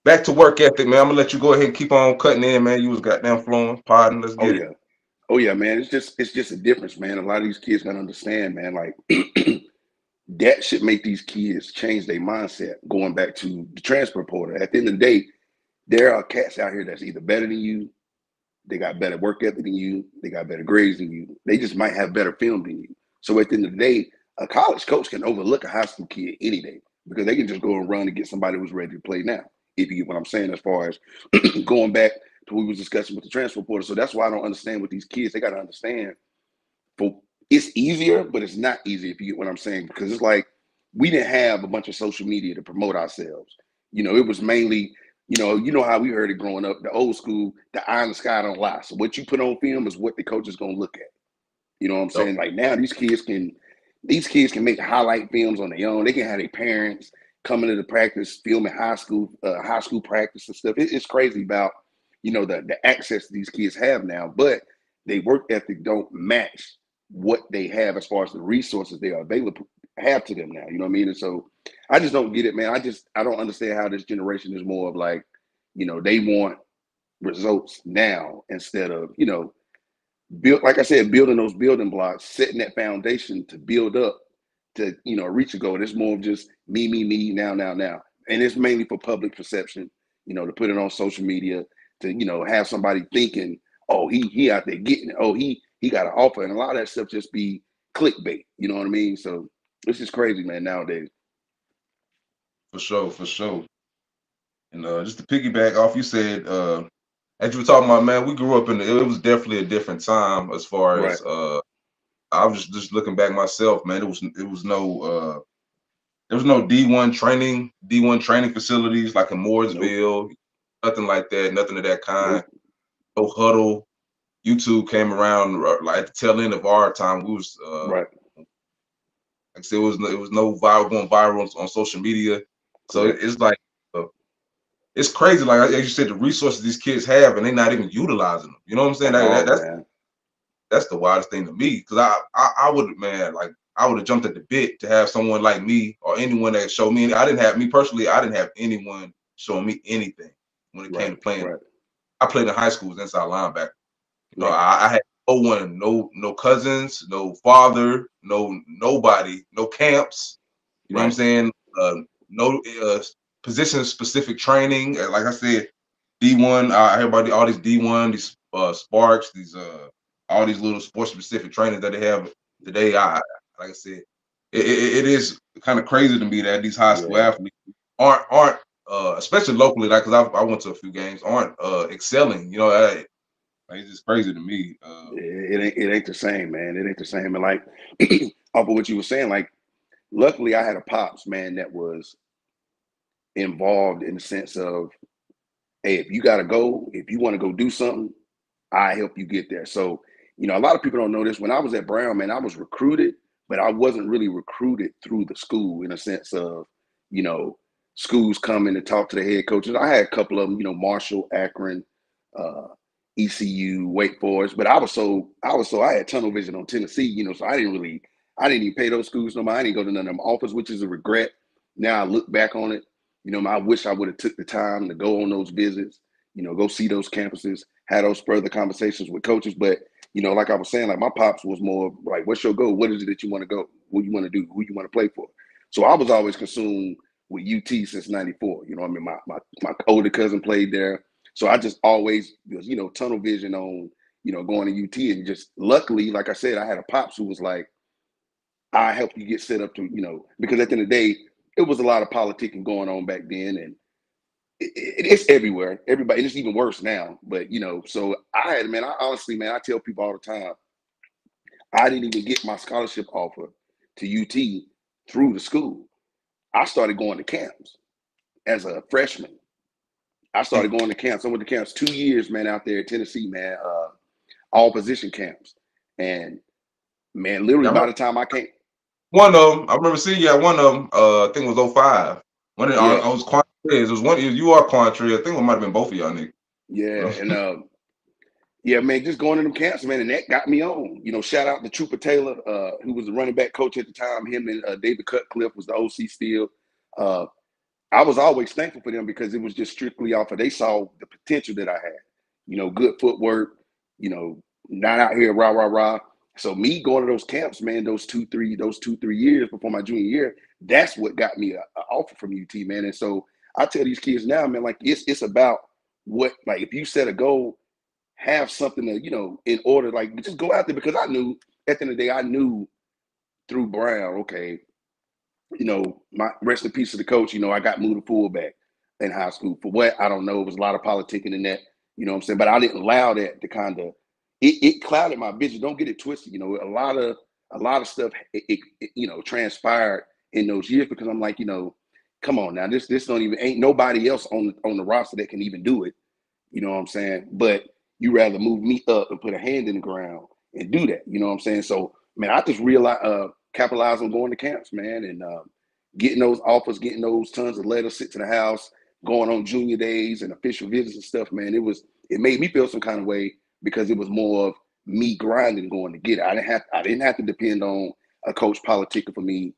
back to work ethic, man. I'm gonna let you go ahead and keep on cutting in, man. You was goddamn flowing, pardon. Let's Oh get it. yeah. Oh yeah, man. It's just a difference, man. A lot of these kids gotta understand, man. Like that should make these kids change their mindset. Going back to the transfer portal. At the end of the day, there are cats out here that's either better than you, they got better work ethic than you, they got better grades than you. They just might have better film than you. So at the end of the day, a college coach can overlook a high school kid any day because they can just go and run and get somebody who's ready to play now. If you get what I'm saying, as far as going back to what we was discussing with the transfer portal. So that's why I don't understand with these kids. They got to understand for it's easier, but it's not easy if you get what I'm saying. Because it's like we didn't have a bunch of social media to promote ourselves. It was mainly, you know how we heard it growing up, the old school, the eye in the sky don't lie. So what you put on film is what the coach is gonna look at. You know what I'm Yep. saying? Like now these kids can make highlight films on their own. They can have their parents coming to the practice, filming high school practice and stuff. It's crazy about, the access these kids have now, but they work ethic don't match what they have as far as the resources they are available have to them now. You know what I mean? And so I just don't get it, man. I don't understand how this generation is more of like, they want results now instead of, build, like I said, building those building blocks, setting that foundation to build up to, reach a goal. It's more of just me, now. And it's mainly for public perception, to put it on social media, to, have somebody thinking, oh, he out there getting it. Oh, he got an offer. And a lot of that stuff just be clickbait. You know what I mean? So it's just crazy, man, nowadays. For sure, for sure. And just to piggyback off, you said as you were talking about, man, we grew up it was definitely a different time as far Right. as I was just looking back myself, man. It was no there was no D1 training facilities like in Nope. Mooresville, nothing like that, nothing of that kind. Nope. No huddle. YouTube came around like at the tail end of our time. We was Right. like I said, it was no viral going viral on social media. So Correct. it's like uh, it's crazy. Like as you said, the resources these kids have, and they're not even utilizing them. You know what I'm saying? At all, That's man. the wildest thing to me because I would, man, like I would have jumped at the bit to have someone like me or anyone that showed me. I didn't have me personally. I didn't have anyone showing me anything when it came Right. to playing. Right. I played in high school as inside linebacker. Right. I had no one, no cousins, no father, nobody, no camps. You know what I'm Right. saying? No position specific training. Like I said, D1. I hear about all these D1, these Sparks, these all these little sports specific trainings that they have today. Like I said, it is kind of crazy to me that these high school Yeah. athletes aren't especially locally, like because I went to a few games, aren't excelling. Like, it's just crazy to me. It ain't the same, man. It ain't the same. And like off of what you were saying, like luckily I had a pops, man, that was involved in the sense of, hey, if you gotta go, if you want to go do something, I help you get there. So, a lot of people don't know this. When I was at Brown, man, I was recruited, but I wasn't really recruited through the school in a sense of, you know, schools coming to talk to the head coaches. I had a couple of them, Marshall, Akron, uh, ECU, Wake Forest, but I had tunnel vision on Tennessee, so I didn't even pay those schools no mind. I didn't go to none of them offers, which is a regret. Now I look back on it, I wish I would have took the time to go on those visits, go see those campuses, had those further conversations with coaches. But, like I was saying, like my pops was more like, what's your goal? What is it that you want to go? What you want to do? Who you want to play for? So I was always consumed with UT since '94. I mean, my older cousin played there. So I just always was, tunnel vision on, going to UT. And just luckily, like I said, I had a pops who was like, I help you get set up to, because at the end of the day, it was a lot of politicking going on back then. And it's everywhere. Everybody, and it's even worse now. But so I honestly, man, I tell people all the time, I didn't even get my scholarship offer to UT through the school. I started going to camps as a freshman. I started going to camps. I went to camps 2 years, man, out there in Tennessee, man, all position camps. And man, literally Yeah, I by remember the time I came, one of them. I remember seeing you at one of them. I think it was '05. yeah, I was Quantrez. It was one. You are Quantrez. I think it might have been both of y'all niggas. yeah, and yeah, man, just going to them camps, man, and that got me on. Shout out to Trooper Taylor, who was the running back coach at the time. Him and David Cutcliffe was the OC still. Uh, I was always thankful for them because it was just strictly off of they saw the potential that I had. You know, good footwork, you know, not out here rah rah rah. So me going to those camps, man, those two, 3 years before my junior year, that's what got me an offer from UT, man. And so I tell these kids now, man, like it's about what, like if you set a goal, have something to, you know, in order, like just go out there, because I knew at the end of the day, I knew through Brown, okay, you know, my rest in peace to the coach, you know, I got moved to fullback in high school. For what? I don't know. It was a lot of politicking in that, you know what I'm saying? But I didn't allow that to kind of it clouded my vision. Don't get it twisted. You know, a lot of stuff you know, transpired in those years because I'm like, you know, come on now, this don't even ain't nobody else on the roster that can even do it. You know what I'm saying? But you rather move me up and put a hand in the ground and do that. You know what I'm saying? So man, I just realized capitalize on going to camps, man, and getting those offers, getting those tons of letters sent to the house, going on junior days and official visits and stuff, man. It made me feel some kind of way because it was more of me grinding going to get it. I didn't have to depend on a coach politicking for me,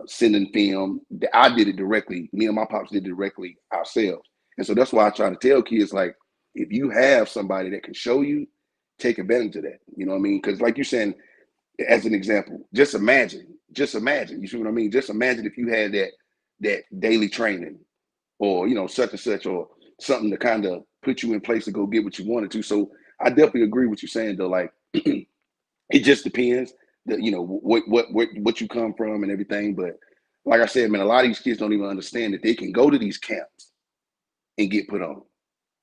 sending film. I did it directly. Me and my pops did it directly ourselves. And so that's why I try to tell kids, like, if you have somebody that can show you, take advantage of that. You know what I mean? Because like you're saying, as an example, just imagine, you see what I mean? Just imagine if you had that daily training or, you know, such and such, or something to kind of put you in place to go get what you wanted to. So I definitely agree with you saying though, like it just depends that, you know, what you come from and everything. But like I said, man, a lot of these kids don't even understand that they can go to these camps and get put on.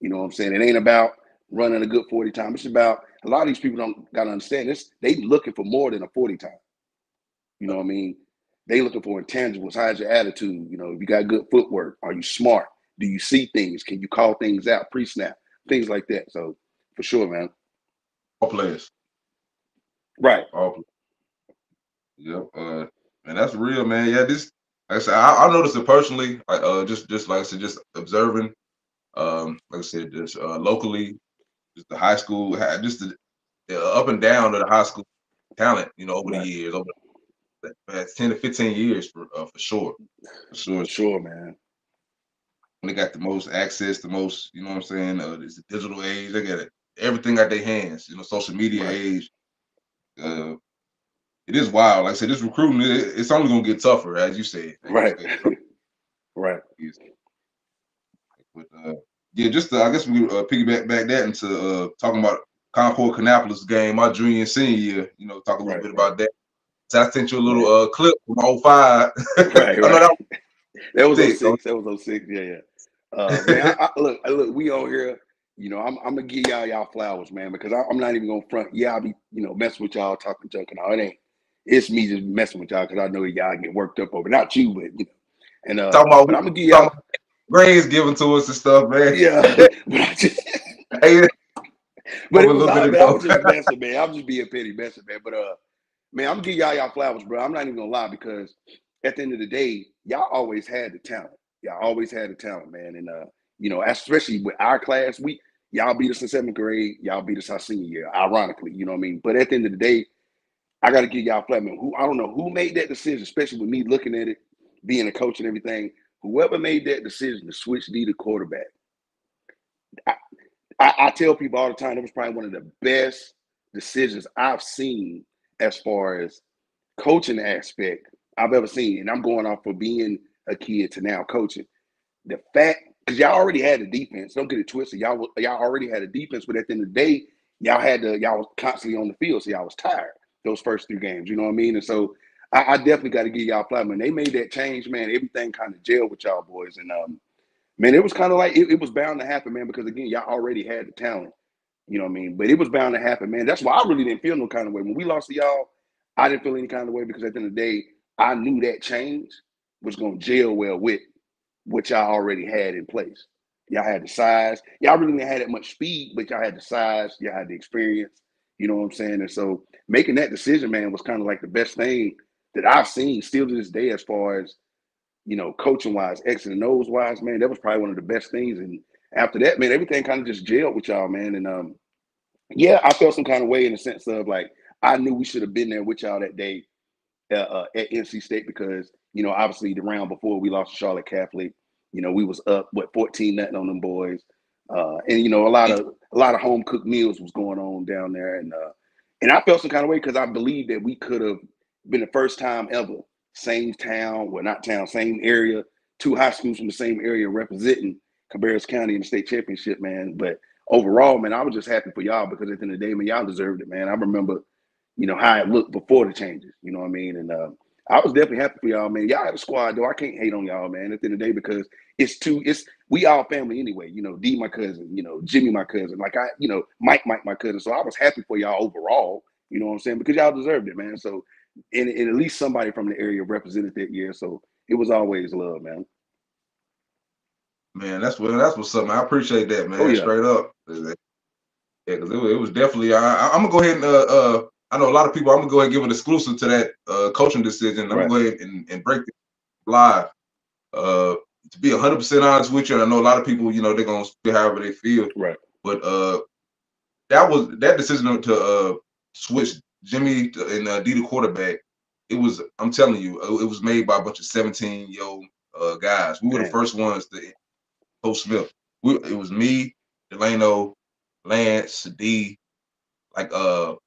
You know what I'm saying? It ain't about running a good 40 time. It's about, a lot of these people don't got to understand this. They looking for more than a 40 time. You know what I mean? They looking for intangibles. How's your attitude? You know, if you got good footwork, are you smart? Do you see things? Can you call things out pre-snap? Things like that. So for sure, man. All players. Right. All players. Yep. And that's real, man. Yeah, this, like I said, I noticed it personally. Just like I said, just observing. Like I said, just locally, just the high school, just the up and down of the high school talent. You know, over the years, over the past 10 to 15 years, for sure, for sure. For sure, man. When they got the most access, the most, you know what I'm saying? It's the digital age. They got everything at their hands. You know, social media age. It is wild. Like I said, this recruiting, it's only gonna get tougher, as you said. Right. Right. But yeah, just I guess we piggyback back that into talking about Concord Kannapolis game, my junior and senior year. You know, talk a little bit about that. So I sent you a little clip from 05. Right. That was 06. That was 06. Yeah. Man, look, we on here. You know, I'm gonna give y'all flowers, man, because I'm not even gonna front. Yeah, I'll be, you know, messing with y'all, talking junk and all. It ain't. It's me just messing with y'all because I know y'all get worked up over. Not you, but you know. And talking about, but I'm gonna give y'all grades given to us and stuff, man. Yeah, but it was I was just messing, man. I'm just being petty messing, man. But man, I'm gonna give y'all flowers, bro. I'm not even gonna lie, because at the end of the day, y'all always had the talent. Y'all always had the talent, man. And you know, especially with our class, y'all beat us in 7th grade, y'all beat us our senior year, ironically, you know what I mean? But at the end of the day, I gotta give y'all flat, man. I don't know who made that decision, especially with me looking at it, being a coach and everything. Whoever made that decision to switch D to quarterback, I tell people all the time, it was probably one of the best decisions I've seen as far as coaching aspect I've ever seen. And I'm going off for being a kid to now coaching. The fact, because y'all already had a defense, don't get it twisted. Y'all already had a defense, but at the end of the day, y'all was constantly on the field, so y'all was tired those first 3 games. You know what I mean? And so I definitely got to give y'all flowers. When they made that change, man, everything kind of gelled with y'all boys. And man, it was kind of like it was bound to happen, man, because again, y'all already had the talent. You know what I mean? But it was bound to happen, man. That's why I really didn't feel no kind of way. When we lost to y'all, I didn't feel any kind of way, because at the end of the day, I knew that change was going to gel well with what y'all already had in place. Y'all had the size. Y'all really didn't have that much speed, but y'all had the size. Y'all had the experience. You know what I'm saying? And so making that decision, man, was kind of like the best thing that I've seen still to this day, as far as, you know, coaching wise, X and O's wise, man. That was probably one of the best things. And after that, man, everything kind of just gelled with y'all, man. And yeah, I felt some kind of way in the sense of, like, I knew we should have been there with y'all that day at NC State, because, you know, obviously the round before we lost to Charlotte Catholic. You know, we was up 14-0 on them boys, and you know a lot of home cooked meals was going on down there, and I felt some kind of way because I believed that we could have been the first time ever, same town, well not town, same area, two high schools from the same area representing Cabarrus County in the state championship, man. But overall, man, I was just happy for y'all because at the end of the day, man, y'all deserved it, man. I remember, you know, how it looked before the changes, you know what I mean? And I was definitely happy for y'all, man. Y'all had a squad, though. I can't hate on y'all, man, at the end of the day, because we all family anyway. You know, D, my cousin, you know, Jimmy, my cousin, like you know, Mike, my cousin. So I was happy for y'all overall, you know what I'm saying? Because y'all deserved it, man. So, and at least somebody from the area represented that year. So it was always love, man. Man, that's what's up, man. I appreciate that, man. Oh, yeah. Straight up. Yeah, because it was definitely. I'm gonna go ahead and I know a lot of people. I'm gonna go ahead and give an exclusive to that coaching decision. I'm gonna go ahead and break it live. To be 100% honest with you, and I know a lot of people, you know, they're gonna feel however they feel. Right. But that decision to switch Jimmy and D the quarterback. It was. I'm telling you, it was made by a bunch of 17-year-old guys. We were the first ones to Coach Smith. It was me, Delano, Lance, D. Like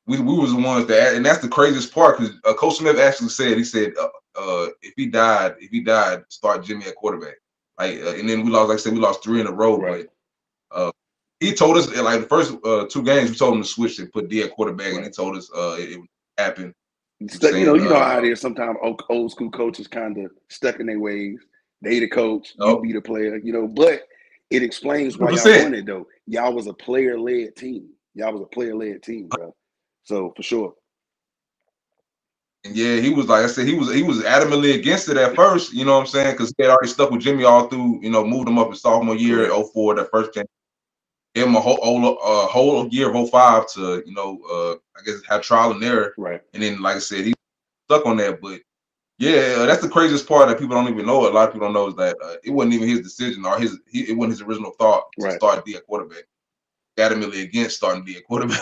we was the ones that, and that's the craziest part because Coach Smith actually said if he died, start Jimmy at quarterback. Like and then we lost, like I said, we lost 3 in a row. Right. But he told us like the first 2 games, we told him to switch and put D at quarterback, and he told us it would happen. You know how it is. Sometimes old school coaches kind of stuck in their ways. They the coach, you be the player, you know. But it explains why 100%. Y'all won it though. Y'all was a player-led team. Y'all was a player-led team, bro. So for sure. And yeah, he was, like I said, he was adamantly against it at first. You know what I'm saying? Because he had already stuck with Jimmy all through. You know, moved him up in sophomore year at 04, that first game. Gave him a whole year of 05 to, you know, I guess have trial and error. Right. And then, like I said, he stuck on that. But yeah, that's the craziest part that people don't even know. A lot of people don't know is that it wasn't even his decision or it wasn't his original thought to start D at quarterback. Adamantly against starting D at quarterback.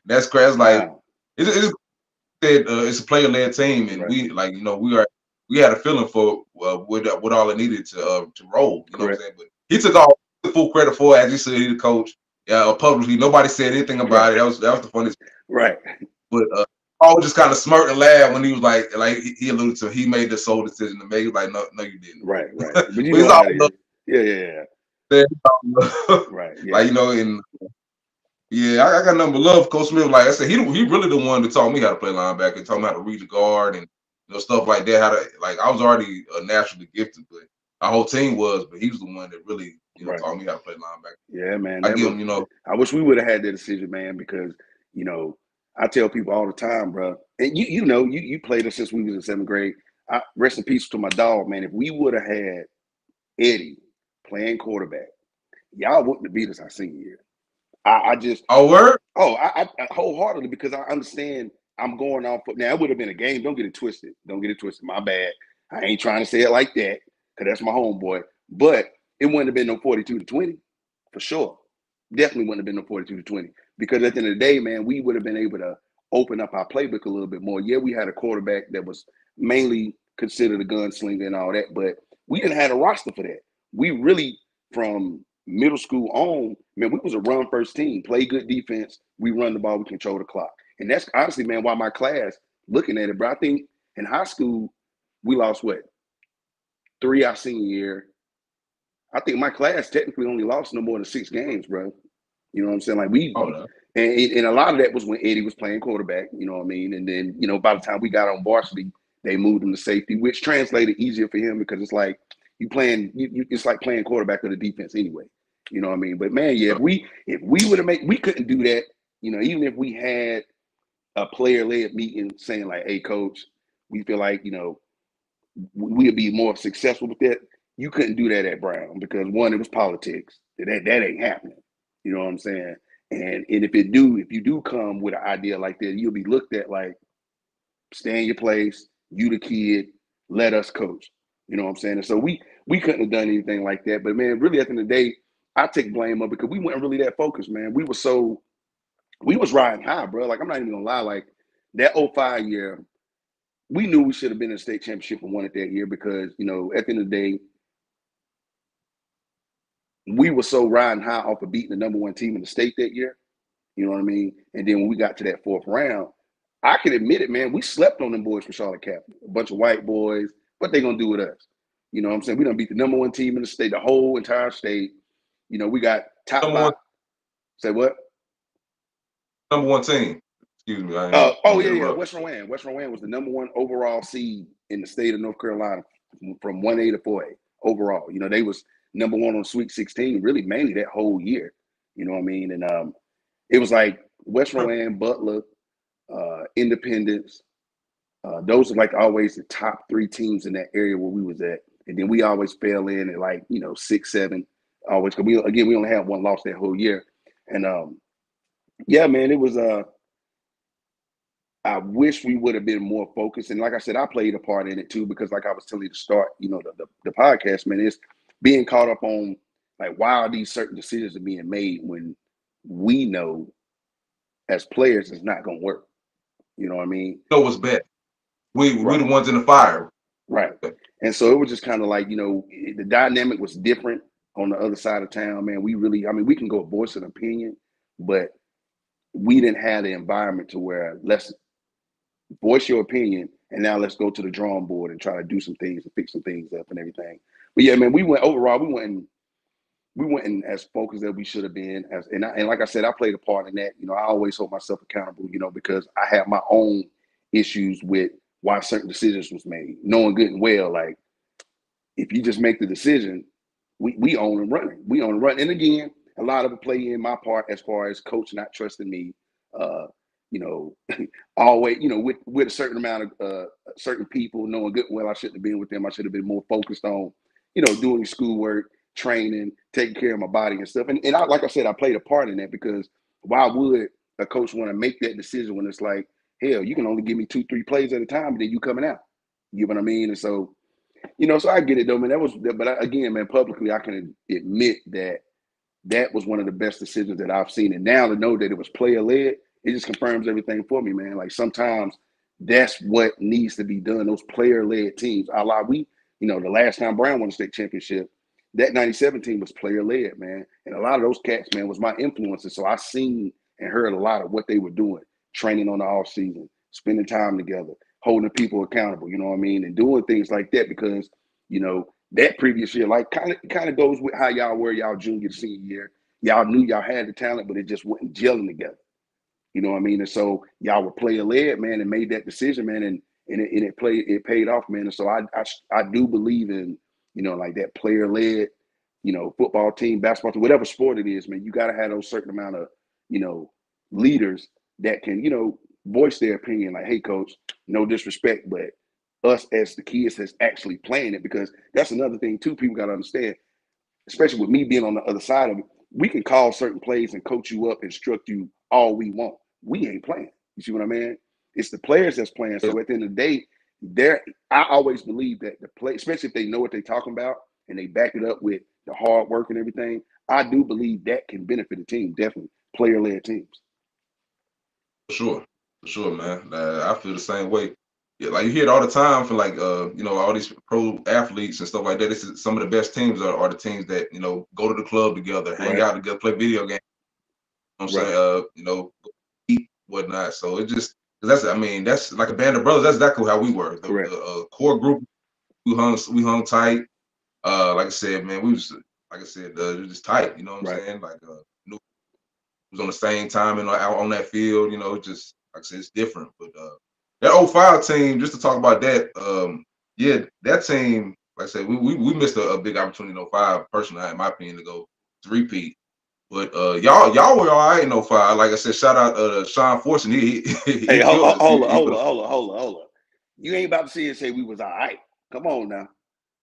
That's crazy. Like it's a player-led team, and we, like, you know, we had a feeling for what all it needed to roll. You know what I'm saying? But he took all the full credit for it, as he said, he the coach. Publicly, nobody said anything about it. That was the funniest. Right. But I was just kind of smirked and laughed when he was like he alluded to he made the sole decision to make. He was like, no, you didn't. Right. But you know how it is. Yeah. Right. Yeah. Like, you know, and yeah, I got nothing but love for Coach Smith. Like I said, he really the one that taught me how to play linebacker, taught me how to read the guard and, you know, stuff like that. How to, like, I was already naturally gifted, but our whole team was. But he was the one that really, you know, taught me how to play linebacker. Yeah, man. I give him, you know. I wish we would have had that decision, man, because, you know, I tell people all the time, bro. And you know, you played us since we was in 7th grade. Rest in peace to my dog, man. If we would have had Eddie playing quarterback, y'all wouldn't have beat us our senior year. I just I wholeheartedly, because I understand I'm going off. Now it would have been a game. Don't get it twisted. My bad. I ain't trying to say it like that because that's my homeboy. But it wouldn't have been no 42-20 for sure. Definitely wouldn't have been no 42-20 because at the end of the day, man, we would have been able to open up our playbook a little bit more. Yeah, we had a quarterback that was mainly considered a gunslinger and all that, but we didn't have a roster for that. We really, from middle school on, man, we was a run first team, play good defense, we run the ball, we control the clock. And that's honestly, man, why my class, looking at it, bro, I think in high school, we lost 3 our senior year. I think my class technically only lost no more than 6 games, bro. You know what I'm saying? Like and a lot of that was when Eddie was playing quarterback, you know what I mean? And then, you know, by the time we got on varsity, they moved him to safety, which translated easier for him because it's like it's like playing quarterback of the defense anyway. You know what I mean? But man, yeah, if we would have we couldn't do that, you know, even if we had a player-led meeting saying like, hey, coach, we feel like, you know, we'd be more successful with that. You couldn't do that at Brown because one, it was politics. That ain't happening. You know what I'm saying? And if you do come with an idea like that, you'll be looked at like, stay in your place, you the kid, let us coach. You know what I'm saying? And so we couldn't have done anything like that. But man, really at the end of the day, I take blame up because we weren't really that focused, man. We was riding high, bro. Like, I'm not even gonna lie, like that 05 year, we knew we should have been in the state championship and won it that year because, you know, at the end of the day, we were so riding high off of beating the #1 team in the state that year. You know what I mean? And then when we got to that 4th round, I can admit it, man. We slept on them boys from Charlotte Capital. A bunch of white boys. What they gonna do with us? You know what I'm saying? We done beat the #1 team in the state, the whole entire state. You know, we got top Number 5. one, Say what? #1 team. Excuse me. I Oh didn't yeah. interrupt. West Rowan. West Rowan was the #1 overall seed in the state of North Carolina from 1A to 4A overall. You know, they was #1 on Sweet 16, really mainly that whole year. You know what I mean? And it was like West Rowan, Butler, Independence. Those are like always the top 3 teams in that area where we was at. And then we always fell in at like, 6, 7. Always, because we only had 1 loss that whole year. And yeah, man, it was I wish we would have been more focused. And like I said, I played a part in it too, because like I was telling you to start, the podcast, man, is being caught up on like why are these certain decisions are being made when we know as players it's not gonna work. You know what I mean? Know what's best. We Right. the ones in the fire. Right. And so it was just kind of like, the dynamic was different on the other side of town, man. We can go voice an opinion, but we didn't have the environment to where let's voice your opinion and now let's go to the drawing board and try to do some things and fix some things up and everything. But yeah, man, we went in as focused as we should have been. And like I said, I played a part in that. I always hold myself accountable, because I have my own issues with why certain decisions was made, knowing good and well, like if you just make the decision, we own and run it. We own and run. And again, a lot of it play in my part as far as coach not trusting me. Always, with a certain amount of certain people, knowing good and well I shouldn't have been with them. I should have been more focused on, doing schoolwork, training, taking care of my body and stuff. And like I said, I played a part in that, because why would a coach want to make that decision when it's like, hell, you can only give me 2, 3 plays at a time, and then you coming out. You know what I mean? And so, so I get it though, man. But again, man, publicly, I can admit that was one of the best decisions that I've seen. And now to know that it was player led, it just confirms everything for me, man. Like sometimes that's what needs to be done. Those player led teams. The last time Brown won the state championship, that 97 team was player led, man. And a lot of those cats, man, was my influences. So I seen and heard a lot of what they were doing, training on the off season, spending time together, holding people accountable, you know what I mean? And doing things like that, because, that previous year, like kind of goes with how y'all were y'all junior to senior year. Y'all knew y'all had the talent, but it just wasn't gelling together. You know what I mean? And so y'all were player led, man, and made that decision, man, and it paid off, man. And so I do believe in, like that player led, football team, basketball team, whatever sport it is, man. You got to have those certain amount of, leaders that can, voice their opinion. Like, hey, coach, no disrespect, but us as the kids that's actually playing it, because that's another thing too. People got to understand, especially with me being on the other side of it. We can call certain plays and coach you up, instruct you all we want. We ain't playing. You see what I mean? It's the players that's playing. So at the end of the day, I always believe that the play, especially if they know what they're talking about and they back it up with the hard work and everything, I do believe that can benefit the team. Definitely player-led teams. For sure, man. I feel the same way. Yeah, like you hear it all the time for like all these pro athletes and stuff like that. This is some of the best teams are the teams that go to the club together, hang out together, play video games. You know what I'm saying, eat, whatnot. So that's like a band of brothers. That's exactly how we were. The core group, we hung tight. Like I said, man, we was just tight. You know what I'm saying? Like was on the same time and out on that field. Just like I said, it's different. But that 05 team, just to talk about that, that team, like I said, we missed a big opportunity in 05, personally, in my opinion, to go three-peat. But y'all were all right in 05. Like I said, shout out Sean Fortune. Hey, hold on. You ain't about to see us say we was all right. Come on now.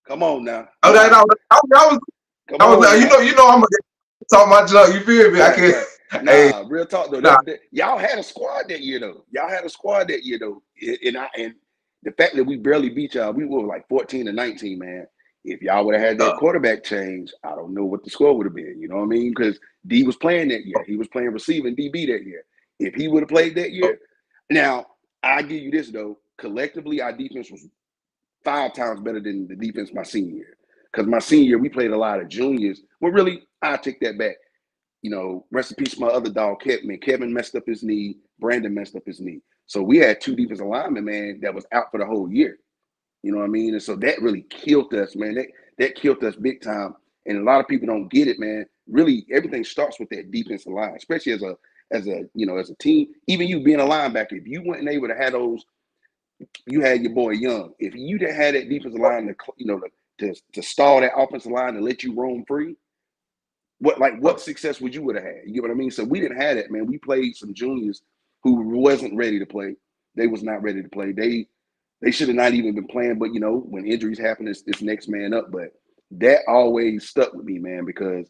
I was I'm gonna talk my junk. You feel me? I can't. Nah, real talk though. Y'all had a squad that year though. And the fact that we barely beat y'all, we were like 14-19, man. If y'all would have had that quarterback change, I don't know what the score would have been. You know what I mean? Because D was playing that year. He was playing receiving DB that year. If he would have played that year, now I give you this though. Collectively, our defense was 5 times better than the defense my senior year. because my senior year we played a lot of juniors. Well, really, I take that back. You know, rest in peace, my other dog, Kevin. Kevin messed up his knee. Brandon messed up his knee. So we had 2 defensive linemen, man, that was out for the whole year. You know what I mean? And so that really killed us, man. That killed us big time. And a lot of people don't get it, man. Really, everything starts with that defensive line, especially as a team. Even you being a linebacker, if you weren't able to have those, you had your boy Young. If you didn't have that defensive line to stall that offensive line and let you roam free, what success would you would have had? You get what I mean? So we didn't have that, man. We played some juniors who wasn't ready to play. They was not ready to play. They should have not even been playing, but when injuries happen, it's next man up. But that always stuck with me, man, because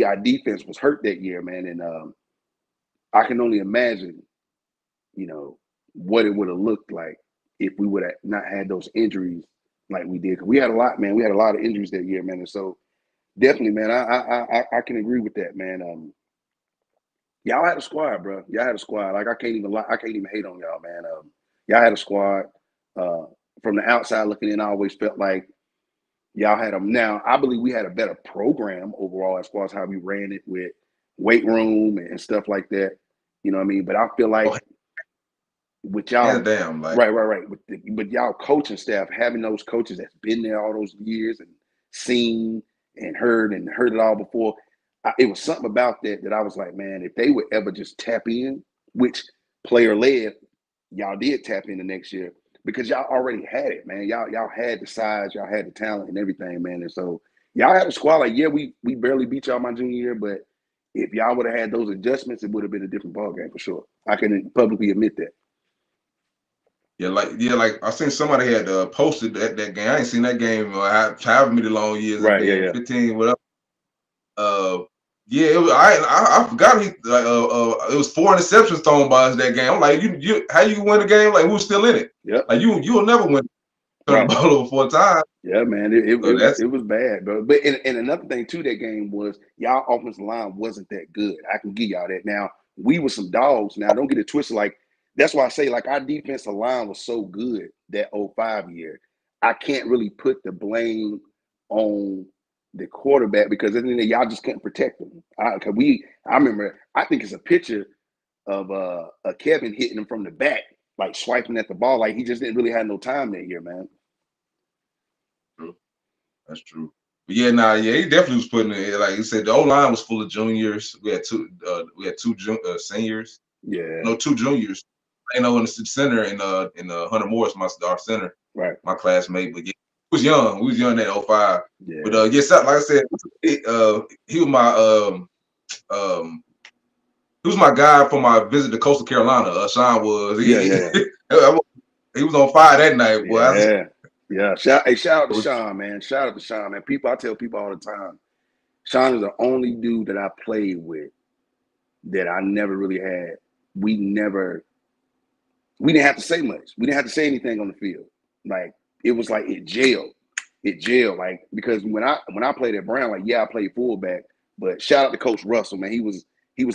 our defense was hurt that year, man. And I can only imagine, what it would have looked like if we would have not had those injuries like we did. We had a lot, man. We had a lot of injuries that year, man. And so definitely, man, I can agree with that, man. Y'all had a squad, bro. Y'all had a squad. Like I can't even hate on y'all, man. Y'all had a squad. From the outside looking in, I always felt like y'all had them. Now, I believe we had a better program overall as far as how we ran it with weight room and stuff like that. You know what I mean? But I feel like with y'all, right. With y'all coaching staff, having those coaches that's been there all those years and seen and heard it all before, it was something about that I was like, man, if they would ever just tap in, which player led, y'all did tap in the next year because y'all already had it, man. Y'all had the size, y'all had the talent and everything, man. And so y'all had a squad like, yeah, we barely beat y'all my junior year, but if y'all would have had those adjustments, it would have been a different ball game for sure. I can publicly admit that. Like I seen somebody had posted that game. I ain't seen that game however many long years, right? Yeah, 15, whatever. It was, I forgot it was 4 interceptions thrown by us that game. I'm like, you how you win the game? Like, who's still in it? Yep. Like you'll never win. Turn the ball over 4 times. Yeah, man, it was bad, bro. But and another thing too, that game was y'all offensive line wasn't that good. I can give y'all that. Now we were some dogs. Now don't get it twisted. Like that's why I say like our defensive line was so good that 05 year. I can't really put the blame on the quarterback because at the end of the day, y'all just couldn't protect him. I remember. I think it's a picture of Kevin hitting him from the back, like swiping at the ball, like he just didn't really have no time that year, man. That's true. But he definitely was putting it. Like you said, the O-line was full of juniors. We had two seniors. Yeah. No, 2 juniors. In the center and Hunter Morris, our center, right, my classmate. But yeah, he was young. We was young at 05. Yeah. But like I said, he was my he was my guy for my visit to Coastal Carolina. Sean was. He was on fire that night, boy. Yeah. Shout out to Sean, man. Shout out to Sean, man. I tell people all the time, Sean is the only dude that I played with that I never really had. We didn't have to say much. We didn't have to say anything on the field. Like it was like it jailed. Like because when I played at Brown, like I played fullback, but shout out to Coach Russell, man. He was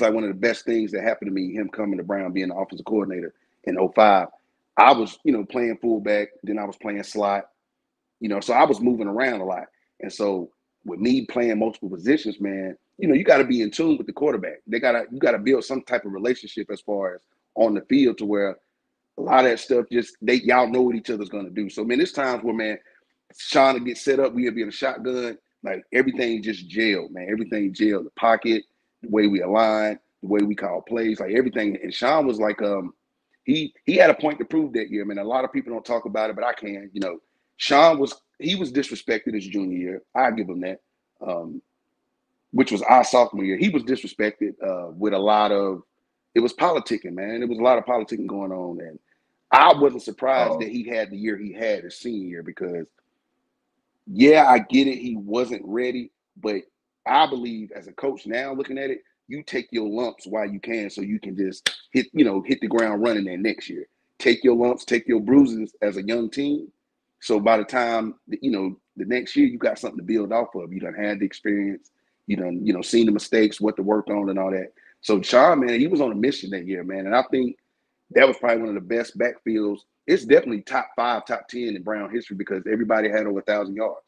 like one of the best things that happened to me, him coming to Brown, being the offensive coordinator in 05. I was, playing fullback, then I was playing slot, so I was moving around a lot. And so with me playing multiple positions, man, you got to be in tune with the quarterback. You got to build some type of relationship as far as on the field to where a lot of that stuff y'all know what each other's going to do. So, man, there's times where, man, Sean to get set up, we'll be in a shotgun, like everything just jailed, man. Everything jailed, the pocket, the way we align, the way we call plays, like everything. And Sean was like, he had a point to prove that year, man. A lot of people don't talk about it, but I can. Sean was disrespected his junior year. I give him that, which was our sophomore year. He was disrespected with a lot of. It was politicking, man. There was a lot of politicking going on, and I wasn't surprised that he had the year he had his senior year because, I get it. He wasn't ready, but I believe as a coach now looking at it, you take your lumps while you can so you can just hit the ground running there next year. Take your lumps, take your bruises as a young team. So by the time, the next year you got something to build off of. You done had the experience. You done, seen the mistakes, what to work on and all that. So Sean, man, he was on a mission that year, man. And I think that was probably one of the best backfields. It's definitely top 5, top 10 in Brown history because everybody had over 1,000 yards.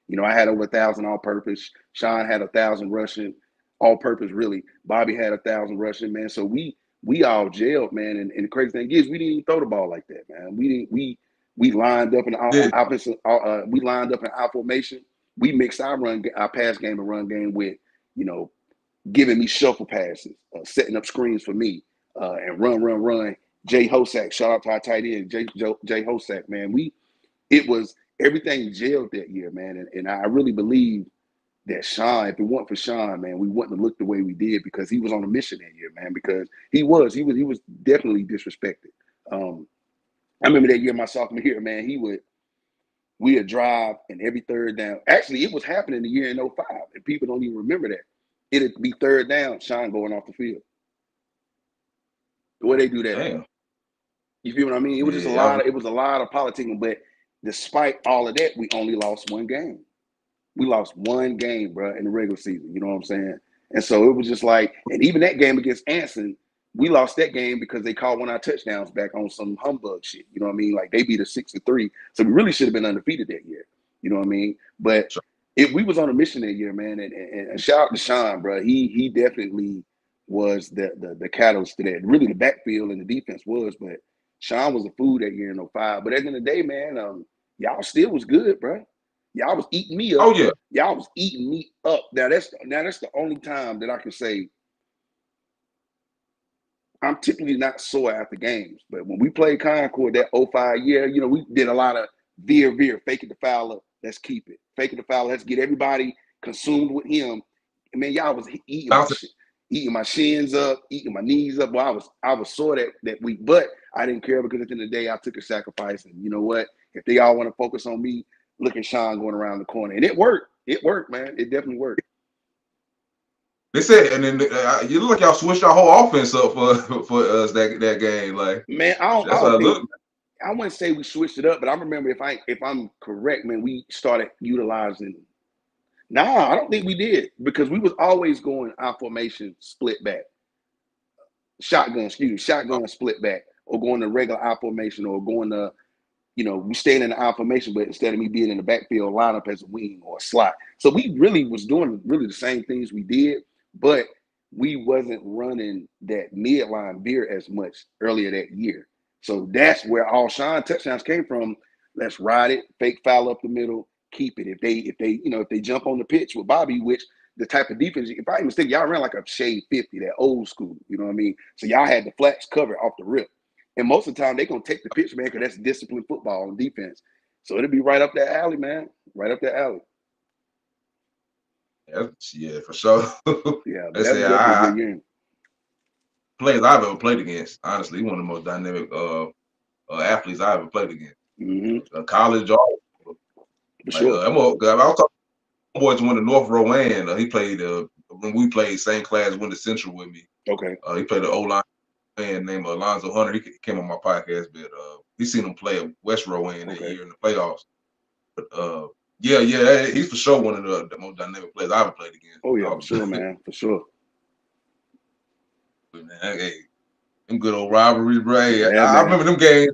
You know, I had over 1,000 all-purpose. Sean had 1,000 rushing, all-purpose really. Bobby had 1,000 rushing, man. So we all jailed, man. And the crazy thing is, we didn't even throw the ball like that, man. We lined up in Did offensive. We lined up in our formation. We mixed our pass game and run game with, you know, giving me shuffle passes, setting up screens for me, and run. Jay Hosack, shout out to our tight end, Jay Hosack, man. It was everything jailed that year, man. And I really believe that Sean, if it weren't for Sean, man, we wouldn't have looked the way we did because he was on a mission that year, man. Because he was definitely disrespected. I remember that year, my sophomore year, man. We'd drive and every third down. Actually, it was happening the year in 05, and people don't even remember that. It'd be third down, Sean going off the field. The way they do that. damn. You feel what I mean? It was just it was a lot of politicking, but despite all of that, we only lost one game. We lost one game, bro, in the regular season. You know what I'm saying? And so it was just like, and even that game against Anson, we lost that game because they called one of our touchdowns back on some humbug shit. You know what I mean? Like they beat us 6-3. So we really should have been undefeated that year. You know what I mean? But we was on a mission that year, man. And shout out to Sean, bro. He definitely was the catalyst to that. Really the backfield and the defense was, but Sean was a fool that year in 05. But at the end of the day, man, y'all still was good, bro. Y'all was eating me up. Oh yeah. Y'all was eating me up. Now that's the only time that I can say I'm typically not sore after games. But when we played Concord that 05 year, you know, we did a lot of veer, fake it the Fowler, let's keep it. Fake it the Fowler, let's get everybody consumed with him. And man, y'all was eating my shins up, eating my knees up. Well, I was sore that week, but I didn't care because at the end of the day, I took a sacrifice. And you know what? If they all want to focus on me, look at Sean going around the corner. And it worked. It worked, man. It definitely worked. They said, and then you look like y'all switched our whole offense up for us that game. Like, man, I wouldn't say we switched it up, but I remember if I'm correct, man, we started utilizing. I don't think we did because we was always going our formation split back, shotgun split back, or going to regular I formation, or going to, you know, we stayed in the I formation, but instead of me being in the backfield, line up as a wing or a slot. So we really was doing the same things we did, but we wasn't running that midline veer as much earlier that year. So that's where all Sean touchdowns came from. Let's ride it, fake foul up the middle, keep it. If they jump on the pitch with Bobby, which the type of defense, if I ain't mistaken, y'all ran like a shade 50, that old school, you know what I mean? So y'all had the flats covered off the rip. And most of the time, they're going to take the pitch, man, because that's disciplined football and defense. So it'll be right up that alley, man. Right up that alley. Yeah, for sure. Yeah, that's definitely a good game. Players I've ever played against, honestly, one of the most dynamic athletes I ever played against. Mm-hmm. College, for sure. I was talking to boys went to North Rowan. He played when we played same class, went to Central with me. Okay. He played an O-line man named Alonzo Hunter. He came on my podcast, but he seen him play at West Rowan that year in the playoffs. But he's for sure one of the most dynamic players I ever played against. Oh yeah, for sure, man, for sure. Man, hey, them good old rivalries, bro. Yeah, I remember them games.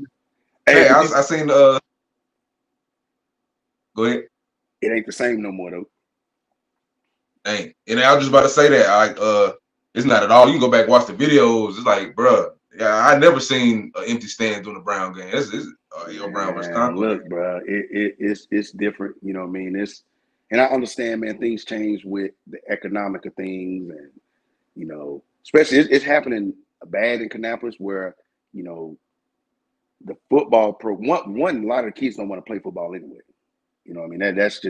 Hey, I seen go ahead. It ain't the same no more though. Ain't. And I was just about to say that. It's not at all. You can go back and watch the videos. It's like, bro, I never seen an empty stand during a Brown game. It's Brown versus Concord. Look, bro, it's different. You know what I mean? And I understand, man. Things change with the economic of things, and you know, especially it's happening bad in Kannapolis where you know the football one a lot of the kids don't want to play football anyway. You know what I mean? That's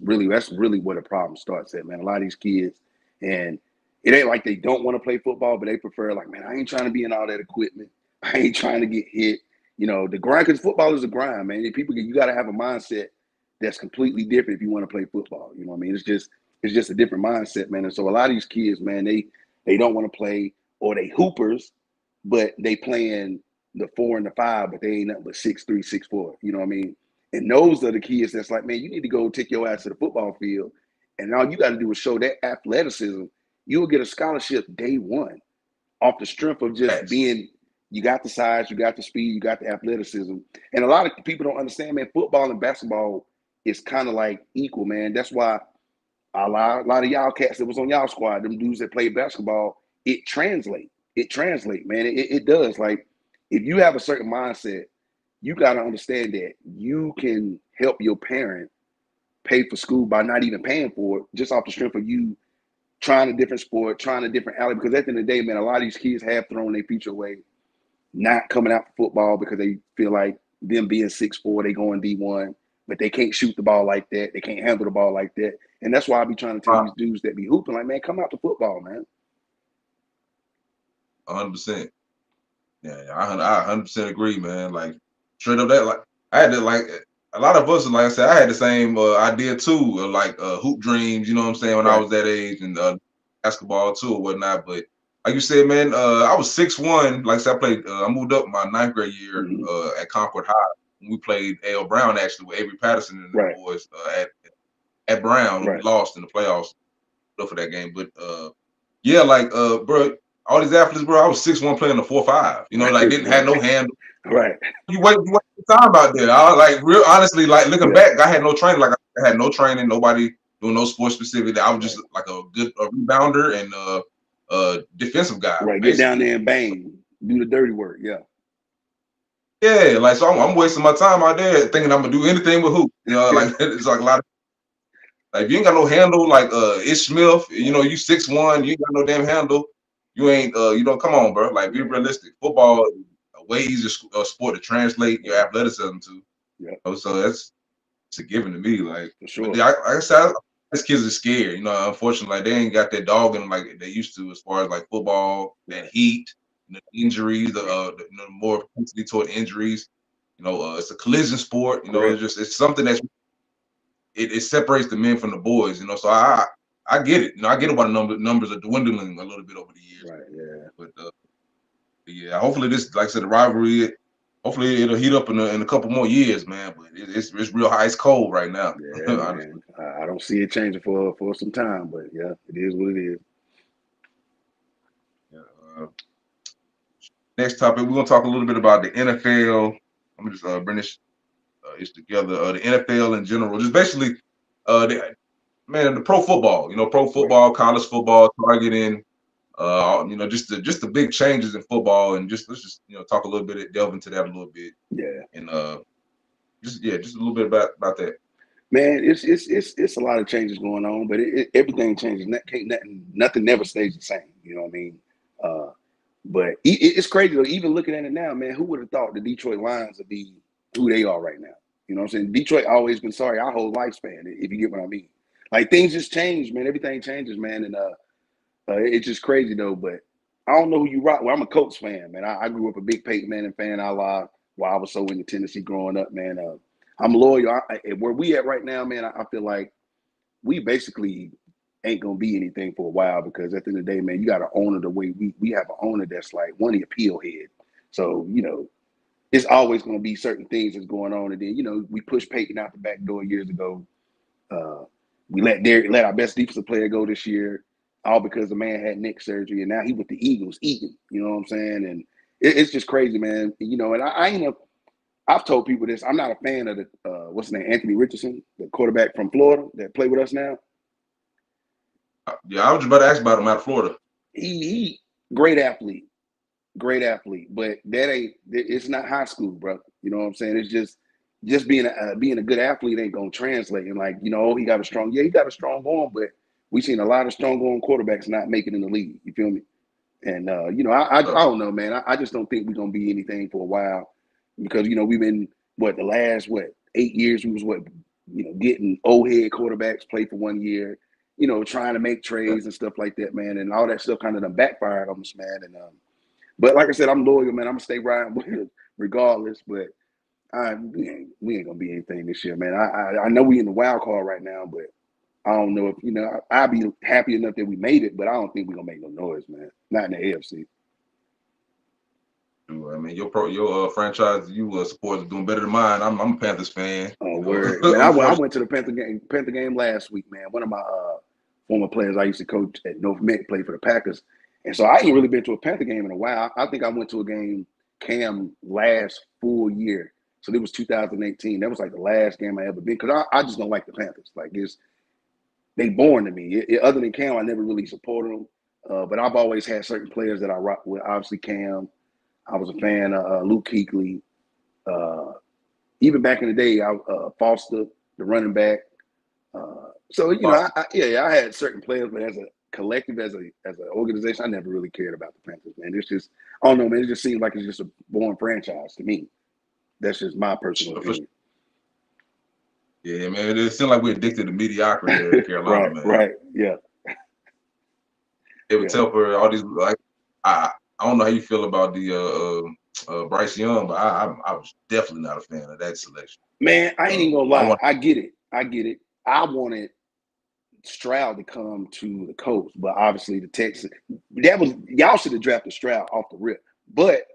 really where the problem starts at, man. A lot of these kids, and it ain't like they don't want to play football, but they prefer like, man, I ain't trying to be in all that equipment. I ain't trying to get hit. You know, the grind, because football is a grind, man. You got to have a mindset that's completely different if you want to play football. You know what I mean? It's just a different mindset, man. And so a lot of these kids, man, they don't want to play, or they hoopers, but they playing the 4 and the 5, but they ain't nothing but 6'3", 6'4". You know what I mean? And those are the kids that's like, man, you need to go take your ass to the football field, and all you got to do is show that athleticism. You will get a scholarship day one off the strength of just being. You got the size, you got the speed, you got the athleticism. And a lot of people don't understand, man, football and basketball it's kind of like equal, man. That's why a lot of y'all cats that was on y'all squad, them dudes that played basketball, it translate. It translate, man. It does. Like, if you have a certain mindset, you got to understand that you can help your parent pay for school by not even paying for it, just off the strength of you trying a different sport, trying a different alley. Because at the end of the day, man, a lot of these kids have thrown their future away, not coming out for football because they feel like them being 6'4", they going D1, but they can't shoot the ball like that. They can't handle the ball like that. And that's why I be trying to tell these dudes that be hooping, like, man, come out to football, man. 100%. Yeah, I 100% agree, man. Like, straight up that, like, I had to, like, a lot of us, like I said, I had the same idea too, like hoop dreams, you know what I'm saying, when I was that age, and basketball too or whatnot. But like you said, man, I was 6'1". Like I said, I moved up my 9th grade year at Concord High. We played A.L. Brown, actually, with Avery Patterson and the boys at Brown. We lost in the playoffs for that game. But yeah, like, bro, all these athletes, bro, I was 6'1" playing the 4-5. You know, like, didn't have no handle. Right. You wait time out there. I was like, real honestly, like, looking back, I had no training. Like, I had no training, nobody doing no sports specific. I was just like a good rebounder and defensive guy. Right, basically. Get down there and bang, do the dirty work. Yeah. Yeah, like, so I'm wasting my time out there thinking I'm gonna do anything with hoop. You know, like, it's like a lot of, like, if you ain't got no handle, like Ish Smith, you know, you 6'1", you ain't got no damn handle. You ain't, you know, come on, bro. Like, be realistic. Football, a way easier sport to translate your athleticism to. Yeah. You know, so it's a given to me. Like, for sure. Like I said, these kids are scared. You know, unfortunately, like, they ain't got that dog in them like they used to, as far as like football, that heat, the injuries, the more intensity toward injuries. You know, it's a collision sport. You know, it's something that it separates the men from the boys. You know, so I get it. You know, I get why the numbers are dwindling a little bit over the years. Right. Yeah. But yeah, hopefully this, like I said, the rivalry, hopefully it'll heat up in a couple more years, man. But it's real high. It's cold right now. Yeah, man. I don't see it changing for some time, but yeah, it is what it is. Yeah, next topic, we're gonna talk a little bit about the NFL. I'm gonna just bring this together. The NFL in general, just basically, the pro football. You know, pro football, college football, targeting. You know, just the big changes in football, and let's just talk a little bit, delve into that a little bit. Yeah. And just a little bit about that. Man, it's a lot of changes going on, but everything changes. Nothing never stays the same. You know what I mean? But it's crazy though. Even looking at it now, man, who would have thought the Detroit Lions would be who they are right now? You know what I'm saying? Detroit always been sorry our whole lifespan, if you get what I mean. Like, things just change, man. Everything changes, man, and it's just crazy though. But I don't know who you rock. Well, I'm a Colts fan, man. I grew up a big Peyton Manning fan. While I was so into Tennessee growing up, man. I'm loyal. Where we at right now, man, I feel like we basically ain't gonna be anything for a while, because at the end of the day, man, you got to own it the way we have an owner that's like one of your peel head. So, you know, it's always gonna be certain things that's going on. And then, you know, we pushed Peyton out the back door years ago. We let our best defensive player go this year, all because the man had neck surgery, and now he with the Eagles eating. You know what I'm saying? And it's just crazy, man. You know, and I ain't a I've told people this. I'm not a fan of the what's his name, Anthony Richardson, the quarterback from Florida that play with us now. Yeah, I was just about to ask about him out of Florida. He great athlete, but it's not high school, bro. You know what I'm saying? It's just being a good athlete ain't gonna translate. And, like, you know, he got a strong arm, but we've seen a lot of strong arm quarterbacks not make it in the league. You feel me? And you know, I don't know, man. I just don't think we're gonna be anything for a while. Because, you know, we've been, the last 8 years, we was getting old head quarterbacks play for 1 year, you know, trying to make trades and stuff like that, man. And all that stuff kind of done backfired on us, man. And but like I said, I'm loyal, man. I'm gonna stay riding with it regardless. But we ain't gonna be anything this year, man. I know we in the wild card right now, but I don't know if, you know, I'd be happy enough that we made it, but I don't think we're gonna make no noise, man. Not in the AFC. I mean, your franchise you support is doing better than mine. I'm a Panthers fan. Oh, word. Man, I went to the Panther game last week, man. One of my former players I used to coach at North Met played for the Packers, and so I ain't really been to a Panther game in a while. I think I went to a game Cam last full year. So it was 2018. That was like the last game I ever been, because I just don't like the Panthers. Like, they born to me. Other than Cam, I never really supported them. But I've always had certain players that I rock with. Obviously, Cam. I was a fan of Luke Kuechly. Even back in the day, Foster, the running back. So I had certain players, but as a collective, as an organization, I never really cared about the Panthers, man. It's just, I don't know, man. It just seems like it's just a boring franchise to me. That's just my personal opinion. Yeah, man. It seems like we're addicted to mediocrity here in Carolina, man. Right, yeah. It would tell for all these, like, I don't know how you feel about the Bryce Young, but I was definitely not a fan of that selection. Man, I ain't even gonna lie. I get it. I wanted Stroud to come to the Colts, but obviously the Texans. Y'all should have drafted Stroud off the rip. But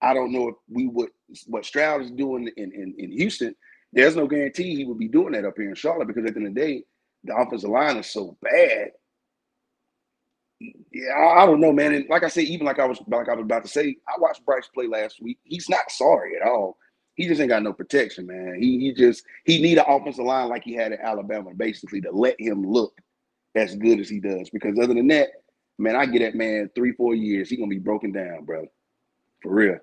I don't know if what Stroud is doing in Houston. There's no guarantee he would be doing that up here in Charlotte, because at the end of the day, the offensive line is so bad. Yeah, I don't know, man. And like I said, even like I was about to say, I watched Bryce play last week. He's not sorry at all. He just ain't got no protection, man. He need an offensive line like he had at Alabama, basically, to let him look as good as he does. Because other than that, man, I get that man 3-4 years, he's gonna be broken down, bro. For real.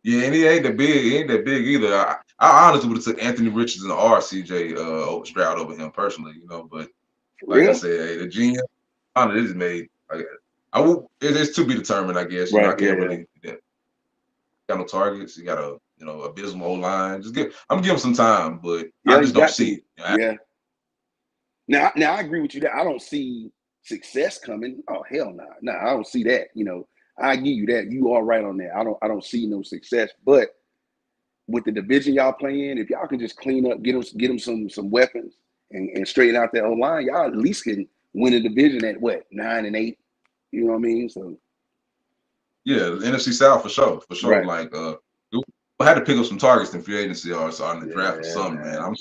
Yeah, and he ain't that big either. I honestly would have took Anthony Richardson or CJ Stroud over him personally, But I said, hey, the GM, it is made. It's to be determined, I guess. I can't really. Got no targets. You got a abysmal O-line. I'm giving him some time, but I just don't see it. Now I agree with you that I don't see success coming. Oh, hell no. No, I don't see that. I give you that. You are right on that. I don't see no success. But with the division y'all play in, if y'all can just clean up, get them some weapons and straighten out that O-line, y'all at least can win a division at what, 9-8? You know what I mean? So yeah, the NFC South for sure. Right. Like we had to pick up some targets in free agency or in the draft or something, man.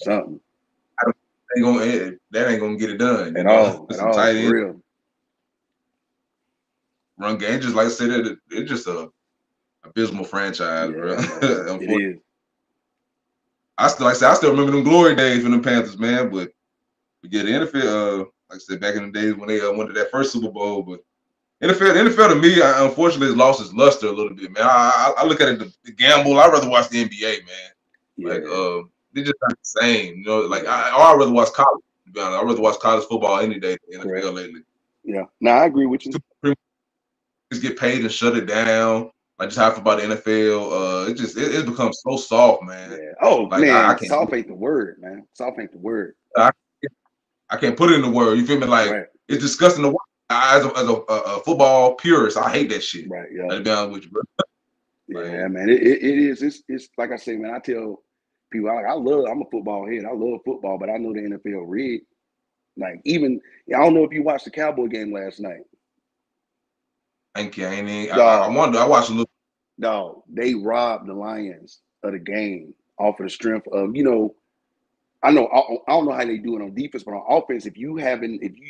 That ain't gonna get it done at all. At all, for real. Run game, just like I said, it's just a abysmal franchise, bro. It is. I still remember them glory days from the Panthers, man. But the NFL, like I said, back in the days when they went to that first Super Bowl, but NFL to me, unfortunately, has lost its luster a little bit, man. I look at it, the gamble. I'd rather watch the NBA, man. Yeah. Like, they're just not the same, Like, I'd rather watch college. To be honest, I'd rather watch college football any day than the NFL lately. Yeah, no, I agree with you. Just get paid and shut it down. Like, just half about the NFL. It's become so soft, man. Yeah. Oh, like, man, soft ain't the word, man. Soft ain't the word. I can't put it in the word. You feel me? Like, it's disgusting to watch. As a football purist, I hate that shit. Right, yeah. To be honest with you, bro. Yeah, man. It is. It's like I say, man. I tell people, I'm a football head. I love football, but I know the NFL rigged. Like, even I don't know if you watched the Cowboy game last night. Thank you. I wonder. I watched a little. Dog, they robbed the Lions of the game off of the strength of I don't know how they do it on defense, but on offense, if you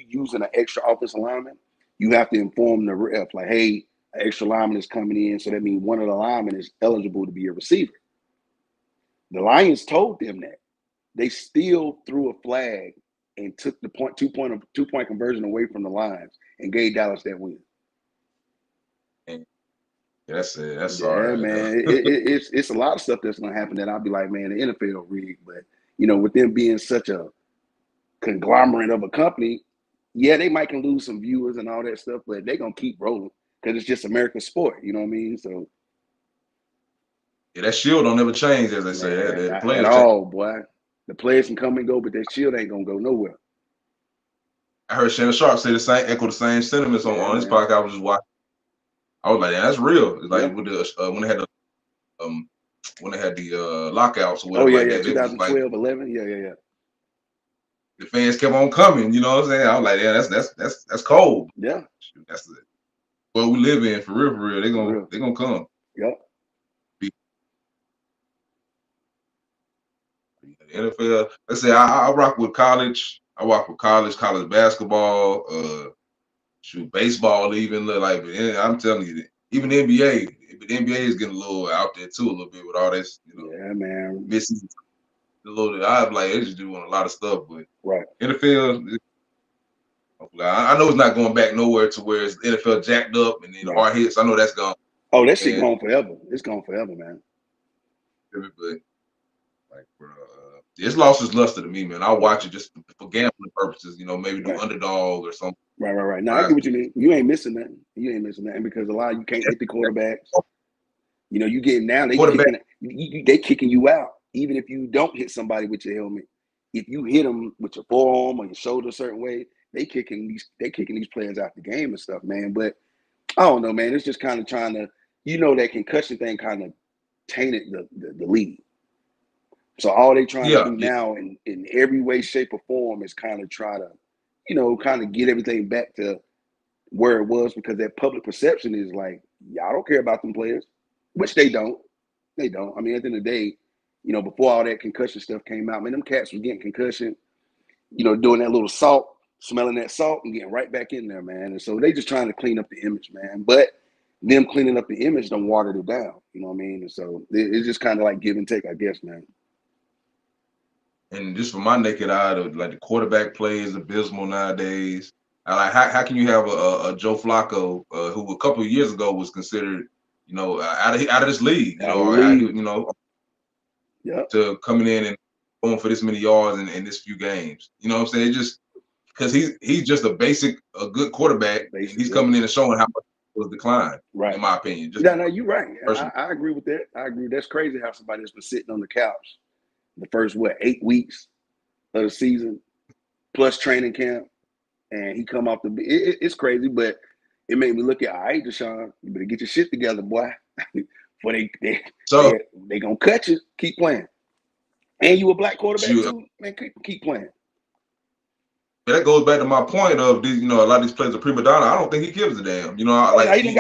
using an extra offensive lineman, you have to inform the ref, like, hey, an extra lineman is coming in, so that means one of the linemen is eligible to be a receiver. The Lions told them that. They still threw a flag and took the two-point conversion away from the Lions and gave Dallas that win. That's it. That's sorry, man. It's a lot of stuff that's gonna happen that I'll be like, man, the NFL rigged, but with them being such a conglomerate of a company, yeah, they might can lose some viewers and all that stuff, but they're gonna keep rolling because it's just American sport. You know what I mean? So yeah, that shield don't ever change, as they say. At all, boy. The players can come and go, but that shield ain't gonna go nowhere. I heard Shannon Sharp say echo the same sentiments on his podcast. I was just watching. I was like, yeah, that's real. It's like with the when they had the lockouts or whatever. Oh yeah, 2012, 11. Yeah. The fans kept on coming. You know what I'm saying? I was like, yeah, that's cold. Yeah, that's it. What we live in for real. They're gonna come. Yep. The NFL. Let's say I rock with college. I rock with college basketball. Baseball even. Like, I'm telling you, even the NBA. But the NBA is getting a little out there too, a little bit with all this, Yeah, man. missing a little. I'm like, they just doing a lot of stuff, but Right. NFL. I know it's not going back nowhere to where it's NFL jacked up and then Right. hard hits. I know that's gone. Oh, that shit gone forever. It's gone forever, man. But like, bro, it's lost its luster to me, man. I'll watch it just for gambling purposes. Maybe do underdog or something. Right. Now I get what you mean. You ain't missing nothing. You ain't missing nothing because a lot of you can't hit the quarterbacks. You get now they kicking you out even if you don't hit somebody with your helmet. If you hit them with your forearm or your shoulder a certain way, they kicking these players out the game and stuff, man. But I don't know, man. It's just kind of trying to, that concussion thing kind of tainted the league. So all they trying to do now in every way, shape, or form is kind of try to, kind of get everything back to where it was, because that public perception is like, y'all don't care about them players, which they don't. They don't. I mean, at the end of the day, before all that concussion stuff came out, man, them cats was getting concussion, doing that little salt, smelling that salt and getting right back in there, man. And so they just trying to clean up the image, man. But them cleaning up the image done watered it down. You know what I mean? And so it's just kind of like give and take, I guess, man. And just from my naked eye, like the quarterback play is abysmal nowadays. Like how can you have a Joe Flacco who a couple of years ago was considered, out of this league, to coming in and going for this many yards in this few games. You know what I'm saying? Just because he's just a good quarterback. He's coming in and showing how much it was declined, right? In my opinion. No, you're right. I agree with that. I agree. That's crazy how somebody that's been sitting on the couch the first 8 weeks of the season, plus training camp, and he come off it's crazy, but it made me look at, all right, Deshaun, you better get your shit together, boy. Before they gonna cut you. Keep playing. And you a black quarterback too, man. Keep playing. That goes back to my point of these, a lot of these players are prima donna. I don't think he gives a damn. He already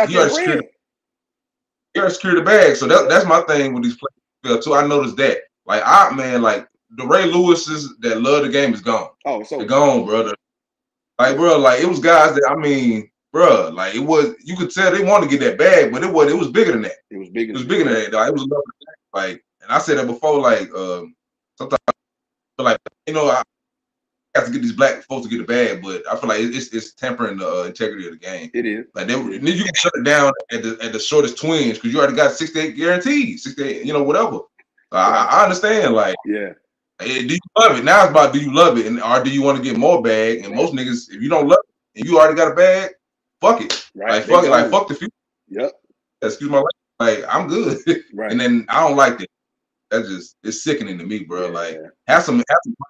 secured the bag. So that's my thing with these players too. I noticed that. Like the Ray Lewis's that love the game is gone. Oh, so they're gone, brother. Like, bro, like it was guys that bro, like it was. You could tell they wanted to get that bag, but it was bigger than that. It was bigger. It was bigger than that. Like, it was like, and I said that before. Like, sometimes I feel like I have to get these black folks to get the bag, but I feel like it's tempering the integrity of the game. It is. Like you can shut it down at the shortest twins because you already got 68 guaranteed, 68, whatever. I understand. Like, yeah. Do you love it? Now it's about do you love it, or do you want to get more bag? And most niggas, if you don't love it and you already got a bag, fuck it. Right. Fuck the future. Yep. Excuse my language. Like, I'm good. Right. And then I don't like that. That's it's sickening to me, bro. Yeah, like, have some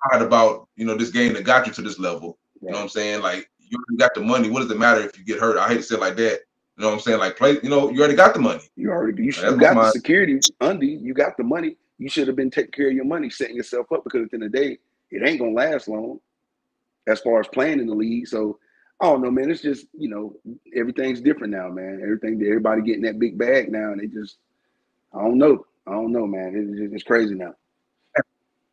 pride about this game that got you to this level. Right. You know what I'm saying? Like, you already got the money. What does it matter if you get hurt? I hate to say it like that. You know what I'm saying? Like, play. You already got the money. You got the security, Undy. You got the money. You should have been taking care of your money, setting yourself up, because at the end of the day, it ain't gonna last long as far as playing in the league. So I don't know, man. It's just, everything's different now, man. Everybody getting that big bag now, and I don't know, man. It's crazy now.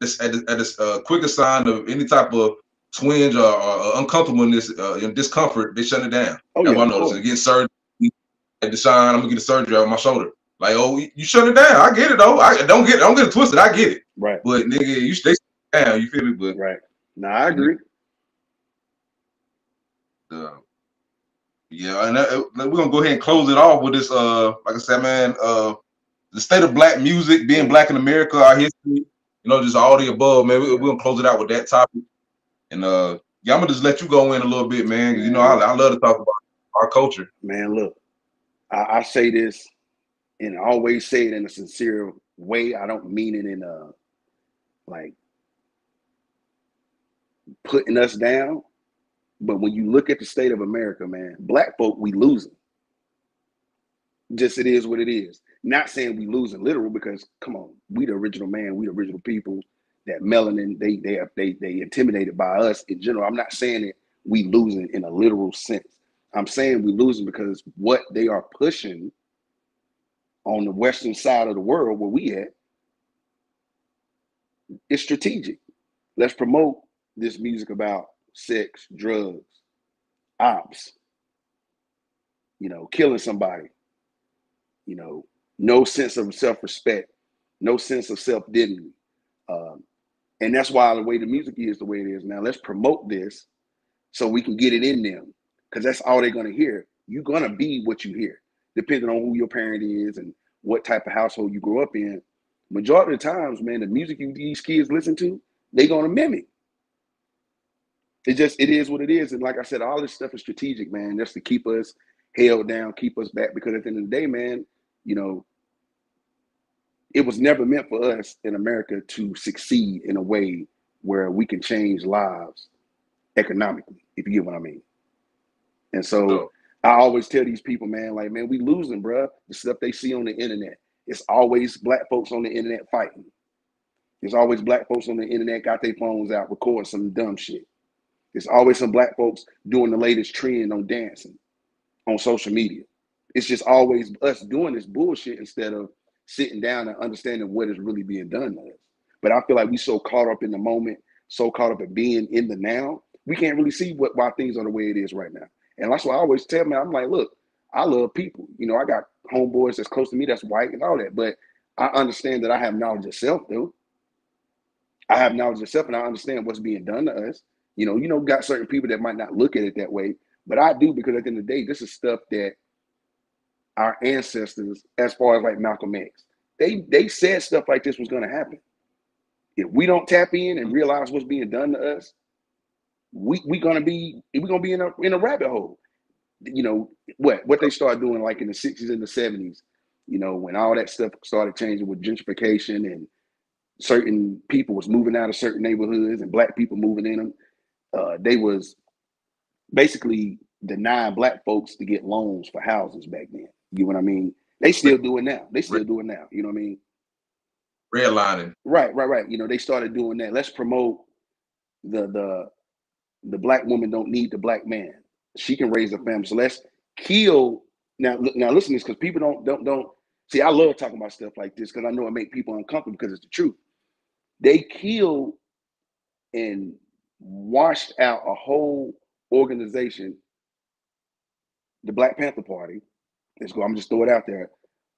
At this quickest sign of any type of twinge or uncomfortableness and discomfort, they shut it down. Oh, yeah, I noticed. Getting surgery at Deshaun, I'm gonna get a surgery on my shoulder. Like, oh, you shut it down. I get it though. I don't get it twisted. I get it. Right. But nigga, you stay down. You feel me? But right. No, I agree. Yeah, and we're gonna go ahead and close it off with this. Like I said, man, the state of black music, being black in America, our history, just all the above, man. We're gonna close it out with that topic. And I'm gonna just let you go in a little bit, man. Because I love to talk about our culture. Man, look, I say this and I always say it in a sincere way. I don't mean it in a like putting us down. But when you look at the state of America, man, black folk, we losing. Just it is what it is. Not saying we losing literal, because come on, we the original man, we the original people. That melanin, they intimidated by us in general. I'm not saying that we losing in a literal sense. I'm saying we losing because what they are pushing on the western side of the world where we at is strategic. Let's promote this music about sex, drugs, ops, killing somebody. You know, no sense of self-respect, no sense of self-dignity. Um, and that's why the way the music is the way it is now. Let's promote this so we can get it in them, because that's all they're going to hear. You're going to be what you hear, depending on who your parent is and what type of household you grew up in. Majority of the times, man, the music these kids listen to, they're going to mimic. It is what it is. And like I said, all this stuff is strategic, man. That's to keep us held down, keep us back. Because at the end of the day, man, you know, it was never meant for us in America to succeed in a way where we can change lives economically, if you get what I mean. And so I always tell these people, man, like, man, we losing, bro. The stuff they see on the internet. It's always black folks on the internet fighting. There's always black folks on the internet got their phones out, recording some dumb shit. There's always some black folks doing the latest trend on dancing on social media. It's just always us doing this bullshit instead of sitting down and understanding what is really being done to us. But I feel like we so caught up in the moment, so caught up in being in the now, we can't really see why things are the way it is right now. And that's why I always tell me, I'm like, look, I love people. You know, I got homeboys that's close to me that's white and all that, but I understand that I have knowledge of self, though. I have knowledge of self, and I understand what's being done to us. You know, got certain people that might not look at it that way, but I do, because at the end of the day, this is stuff that our ancestors, as far as like Malcolm X, they said stuff like this was going to happen. If we don't tap in and realize what's being done to us, we're gonna be in a rabbit hole. You know what they started doing like in the 60s and the 70s. You know, when all that stuff started changing with gentrification and certain people was moving out of certain neighborhoods and black people moving in them. They was basically denying black folks to get loans for houses back then. You know what I mean? They still do it now. You know what I mean? Redlining. Right. You know, they started doing that. Let's promote the black woman don't need the black man. She can raise a family. So let's kill. Now listen to this, because people don't see. I love talking about stuff like this because I know it make people uncomfortable because it's the truth. They killed and washed out a whole organization, the Black Panther Party. I'm just throw it out there,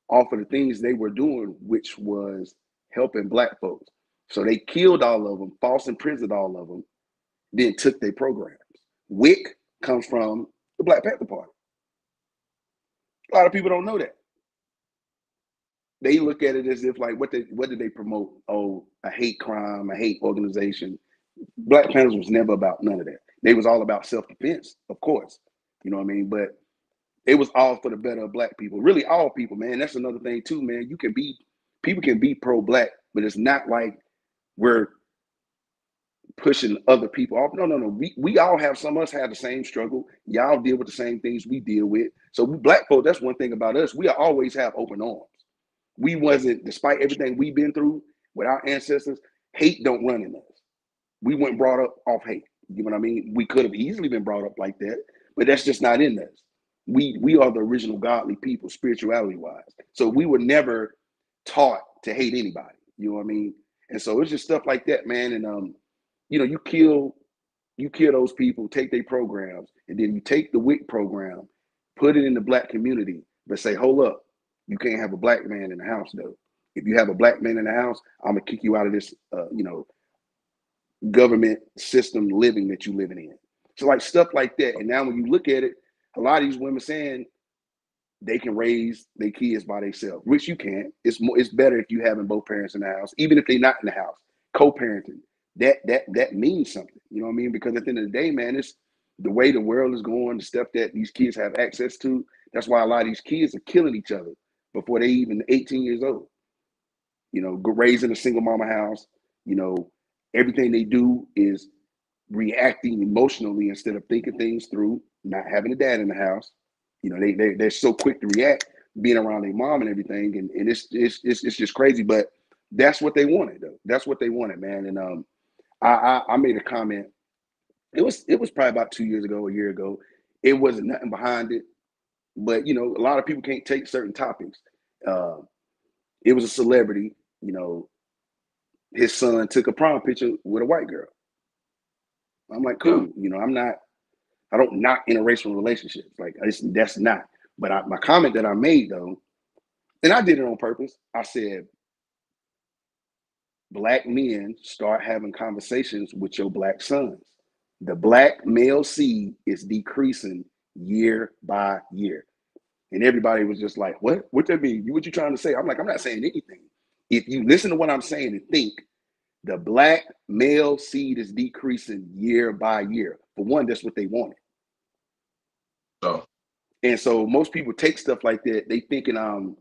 off of the things they were doing, which was helping black folks. So they killed all of them, false imprisoned all of them, then took their programs. WIC comes from the Black Panther Party. A lot of people don't know that. They look at it as if like, what did they promote? Oh, a hate crime, a hate organization. Black Panthers was never about none of that. They was all about self-defense, of course. You know what I mean? But it was all for the better of black people. Really, all people, man. That's another thing too, man. People can be pro-black, but it's not like we're pushing other people off. No. We all have, some of us have the same struggle. Y'all deal with the same things we deal with. So we black folks, that's one thing about us. We always have open arms. We wasn't, despite everything we've been through with our ancestors, hate don't run in us. We weren't brought up off hate. You know what I mean? We could have easily been brought up like that, but that's just not in us. We are the original godly people, spirituality wise. So we were never taught to hate anybody. You know what I mean? And so it's just stuff like that, man. And you know, you kill those people, take their programs, and then you take the WIC program, put it in the black community, but say, hold up, you can't have a black man in the house though. If you have a black man in the house, I'm gonna kick you out of this, you know, government system living that you living in. So like stuff like that. And now when you look at it, a lot of these women saying they can raise their kids by themselves, which you can't. It's better if you having both parents in the house, even if they're not in the house. Co-parenting, that means something. You know what I mean? Because at the end of the day, man, it's the way the world is going, the stuff that these kids have access to. That's why a lot of these kids are killing each other before they even 18 years old. You know, raised in a single mama house, you know, everything they do is reacting emotionally instead of thinking things through, not having a dad in the house. You know, they're so quick to react being around their mom and everything. And it's just crazy, but that's what they wanted though. That's what they wanted, man. And I made a comment. It was probably about 2 years ago, a year ago. It wasn't nothing behind it, but you know, a lot of people can't take certain topics. It was a celebrity, you know, his son took a prom picture with a white girl. I'm like, cool. You know, I don't knock interracial relationships. Like that's not. But my comment that I made though and I did it on purpose. I said, black men, start having conversations with your black sons. The black male seed is decreasing year by year. And everybody was just like, what? What that mean? What you trying to say? I'm like, I'm not saying anything. If you listen to what I'm saying and think, the black male seed is decreasing year by year. For one, that's what they wanted. So, And so most people take stuff like that, they thinking I'm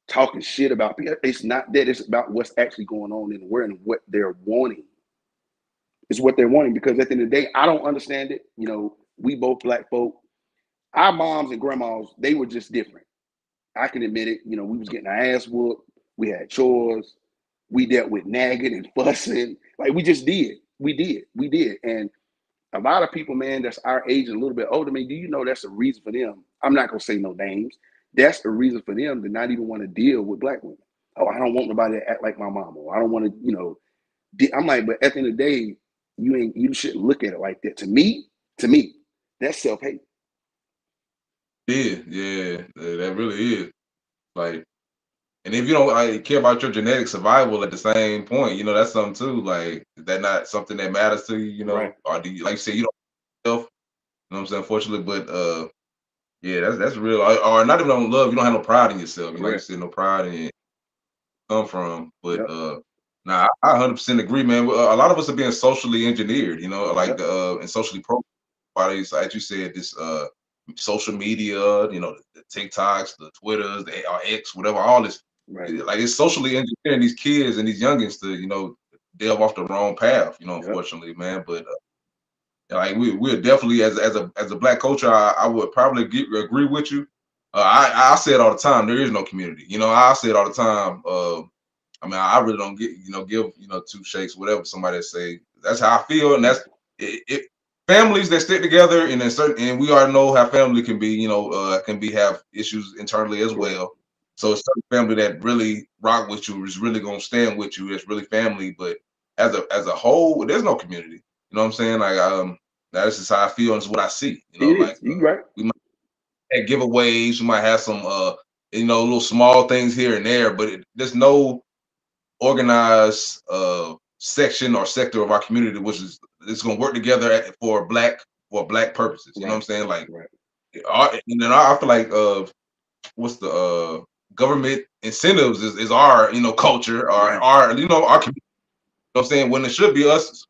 talking shit about people. It's not that. It's about what's actually going on in the world and what they're wanting. It's what they're wanting, because at the end of the day, I don't understand it. You know, we both black folk. Our moms and grandmas, they were just different. I can admit it. You know, we was getting our ass whooped. We had chores. We dealt with nagging and fussing. Like, we just did. We did. And a lot of people, man, that's our age and a little bit older, man, do you know that's a reason for them? I'm not going to say no names. That's a reason for them to not even want to deal with black women. Oh, I don't want nobody to act like my mama. I don't want to, you know. I'm like, but at the end of the day, you shouldn't look at it like that. To me, that's self-hate. Yeah, that really is. Like, and if you don't care about your genetic survival at the same point, you know, that's something too. Like, is that not something that matters to you, you know? Right. Or do you, like you say, you don't know, you know what I'm saying, unfortunately, but yeah, that's real. Or not even on love, you don't have no pride in yourself. You know, like you said, no pride in come from. But Yep. nah, I 100% agree, man. A lot of us are being socially engineered, you know, like Yep. and socially programmed by these, like you said, this social media, you know, the TikToks, the Twitters, the X, whatever, all this. Right. Like, it's socially engineering these kids and these youngins to, you know, delve off the wrong path, you know, Yep. unfortunately, man. But like, we're definitely, as a black culture, I would probably agree with you. I say it all the time. There is no community. You know, I say it all the time. I mean, I really don't give two shakes, whatever somebody say. That's how I feel, and that's it. Families that stick together, and and we already know how family can be. You know, have issues internally as well. So a certain family that really rock with you is really gonna stand with you. It's really family, but as a whole, there's no community. You know what I'm saying? Like, that's just how I feel, and it's what I see. You know, It like, is. You right. we might have giveaways, we might have some little small things here and there, but there's no organized section or sector of our community which is going to work together for black purposes. You know what I'm saying? Like, and then I feel like what's the government incentives is our culture, or our our community. You know what I'm saying? When it should be us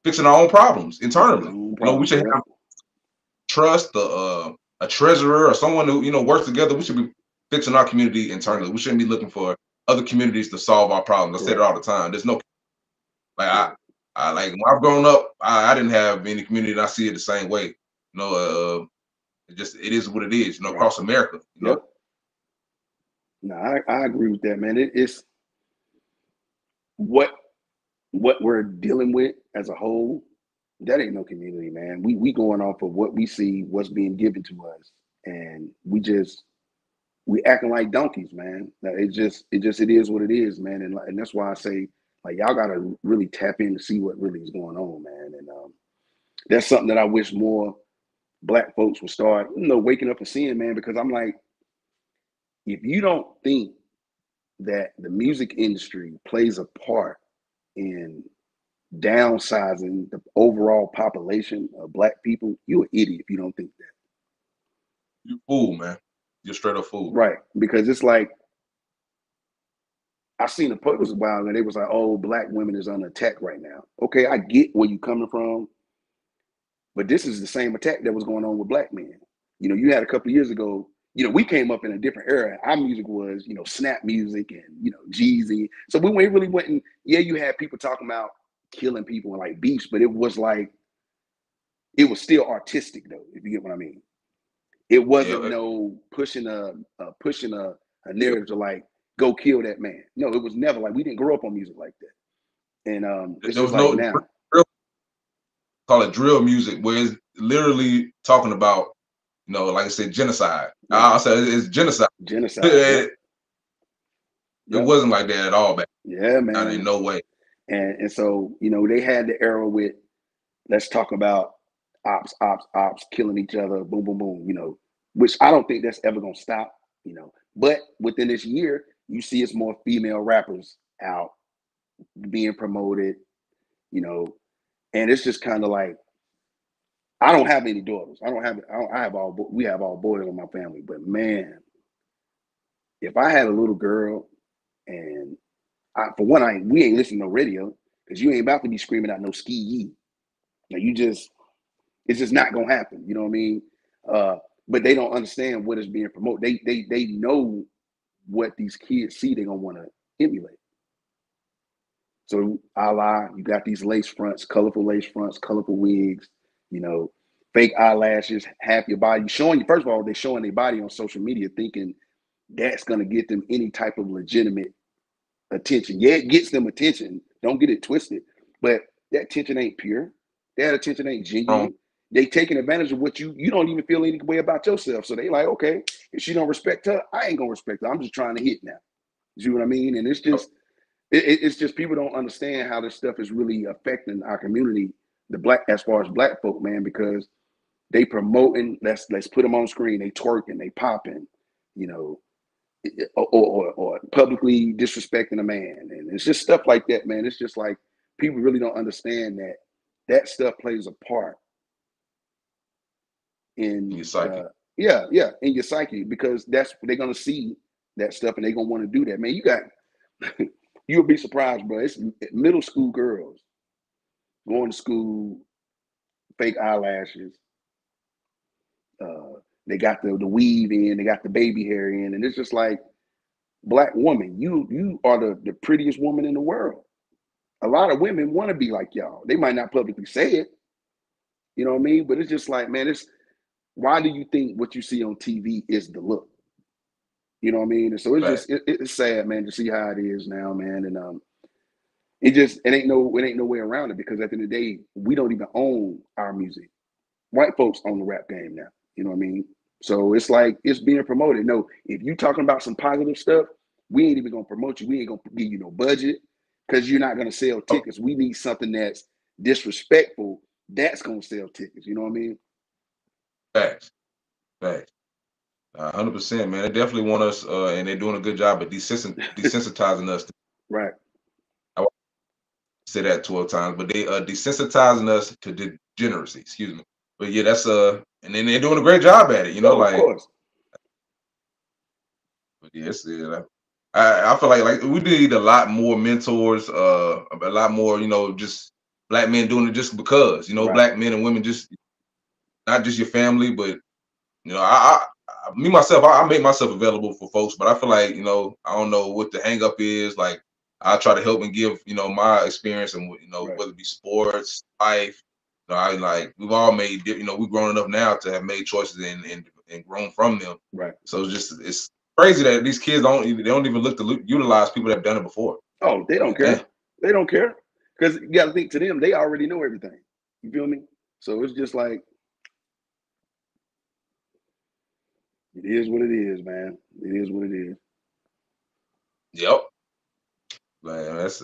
fixing our own problems internally. You know, we should have trust a treasurer or someone who works together. We should be fixing our community internally. We shouldn't be looking for other communities to solve our problems. I say it all the time. There's no, like, I like, when I've grown up, I didn't have any community, and I see it the same way. You know, it is what it is. You know, across America. You know. Yep. No, I agree with that, man. It's what we're dealing with as a whole. That ain't no community, man. We going off of what we see, what's being given to us, and we acting like donkeys, man. It is what it is, man. And that's why I say, like, y'all gotta really tap in to see what really is going on, man. And that's something that I wish more black folks would start, waking up and seeing, man. Because I'm like, if you don't think that the music industry plays a part in downsizing the overall population of black people, you're an idiot if you don't think that. You fool, man. You're straight up fool. Right. Because it's like, I seen a post a while and they was like, oh, black women is under attack right now. Okay, I get where you coming from, but this is the same attack that was going on with black men. You had a couple of years ago, we came up in a different era. Our music was, snap music and, Jeezy. So we really went and, you had people talking about killing people and like beefs, but it was like, it was still artistic though, if you get what I mean. It wasn't pushing a narrative to like, go kill that man. No, it was never like, we didn't grow up on music like that. And it's there was just like now. Call it drill music, where it's literally talking about, like I said, genocide. I said it's genocide. Genocide. It wasn't like that at all back. Yeah, man. Not in no way. And so, they had the era with, let's talk about ops killing each other, boom, boom, boom, which I don't think that's ever gonna stop, But within this year, you see it's more female rappers out being promoted, you know, and it's just kind of like, I don't have any daughters. We have all boys in my family, but man, if I had a little girl and for one, we ain't listening to no radio because you ain't about to be screaming out no ski yee. Now it's just not gonna happen. You know what I mean? But they don't understand what is being promoted. They know what these kids see. They're gonna want to emulate. So you got these lace fronts, colorful lace fronts, colorful wigs, you know, fake eyelashes, half your body showing you. First of all, they're showing their body on social media, thinking that's gonna get them any type of legitimate attention. Yeah, it gets them attention. Don't get it twisted. But that attention ain't pure. That attention ain't genuine. They taking advantage of what you don't even feel any way about yourself. So they like, okay, if she don't respect her, I ain't gonna respect her. I'm just trying to hit now. You see what I mean? And it's just it's just people don't understand how this stuff is really affecting our community, as far as black folk, man, because they promoting, let's put them on screen, they twerking, they popping, you know, or publicly disrespecting a man. And it's just stuff like that, man. It's just like people really don't understand that stuff plays a part in your psyche. In your psyche, because they're gonna see that stuff and they're gonna want to do that. Man, you'll be surprised, bro. It's middle school girls going to school, fake eyelashes. They got the weave in, they got the baby hair in, and it's just like, black woman, you are the prettiest woman in the world. A lot of women want to be like y'all. They might not publicly say it, you know what I mean? But it's just like, man, why do you think what you see on TV is the look? You know what I mean? And so it's just it's sad, man, to see how it is now, man. And it ain't no way around it, because at the end of the day, we don't even own our music. White folks own the rap game now. You know what I mean? So it's like it's being promoted. No, if you talking about some positive stuff, we ain't even gonna promote you. We ain't gonna give you no budget because you're not gonna sell tickets. We need something that's disrespectful that's gonna sell tickets. You know what I mean? Facts. 100%, man. They definitely want us, and they're doing a good job at desensitizing us. Right. I say that 12 times, but they desensitizing us to degeneracy. Excuse me. But yeah, that's and then they're doing a great job at it. You know, like. Of course. But yes, I feel like we need a lot more mentors, a lot more, you know, just black men doing it just because, you know, black men and women, just not just your family, but you know, I make myself available for folks, but I feel like, you know, I don't know what the hang up is. Like, I try to help and give, you know, my experience, and you know, whether it be sports, life, you know, we've all made, you know, we've grown enough now to have made choices and grown from them. Right. So it's crazy that these kids don't even look to utilize people that have done it before. Oh, they don't care. They don't care, because you got to think, to them, they already know everything. You feel me? So it's just like, it is what it is, man. It is what it is. Yep. Man, that's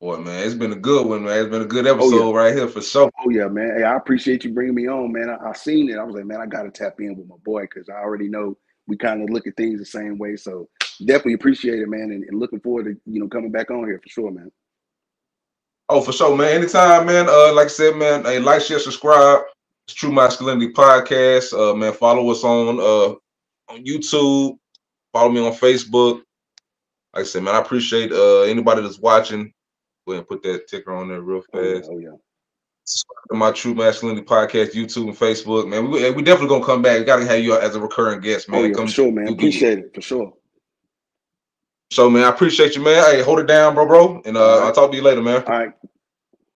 boy, man, it's been a good one, man. It's been a good episode right here for sure. Oh yeah, man. Hey, I appreciate you bringing me on, man. I seen it. I was like, man, I got to tap in with my boy, because I already know we kind of look at things the same way. So definitely appreciate it, man, and looking forward to, you know, coming back on here for sure, man. Oh, for sure, man. Anytime, man. Like I said, man, hey, like, share, subscribe. It's True Masculinity Podcast. Man, follow us on YouTube. Follow me on Facebook. Like I said, man, I appreciate anybody that's watching. Go ahead and put that ticker on there real fast. Oh yeah. Subscribe to my True Masculinity Podcast, YouTube and Facebook, man. We definitely gonna come back. We gotta have you as a recurring guest, man. Oh yeah, for sure, man. Appreciate it, for sure. So, man, I appreciate you, man. Hey, hold it down, bro. And I'll talk to you later, man. All right.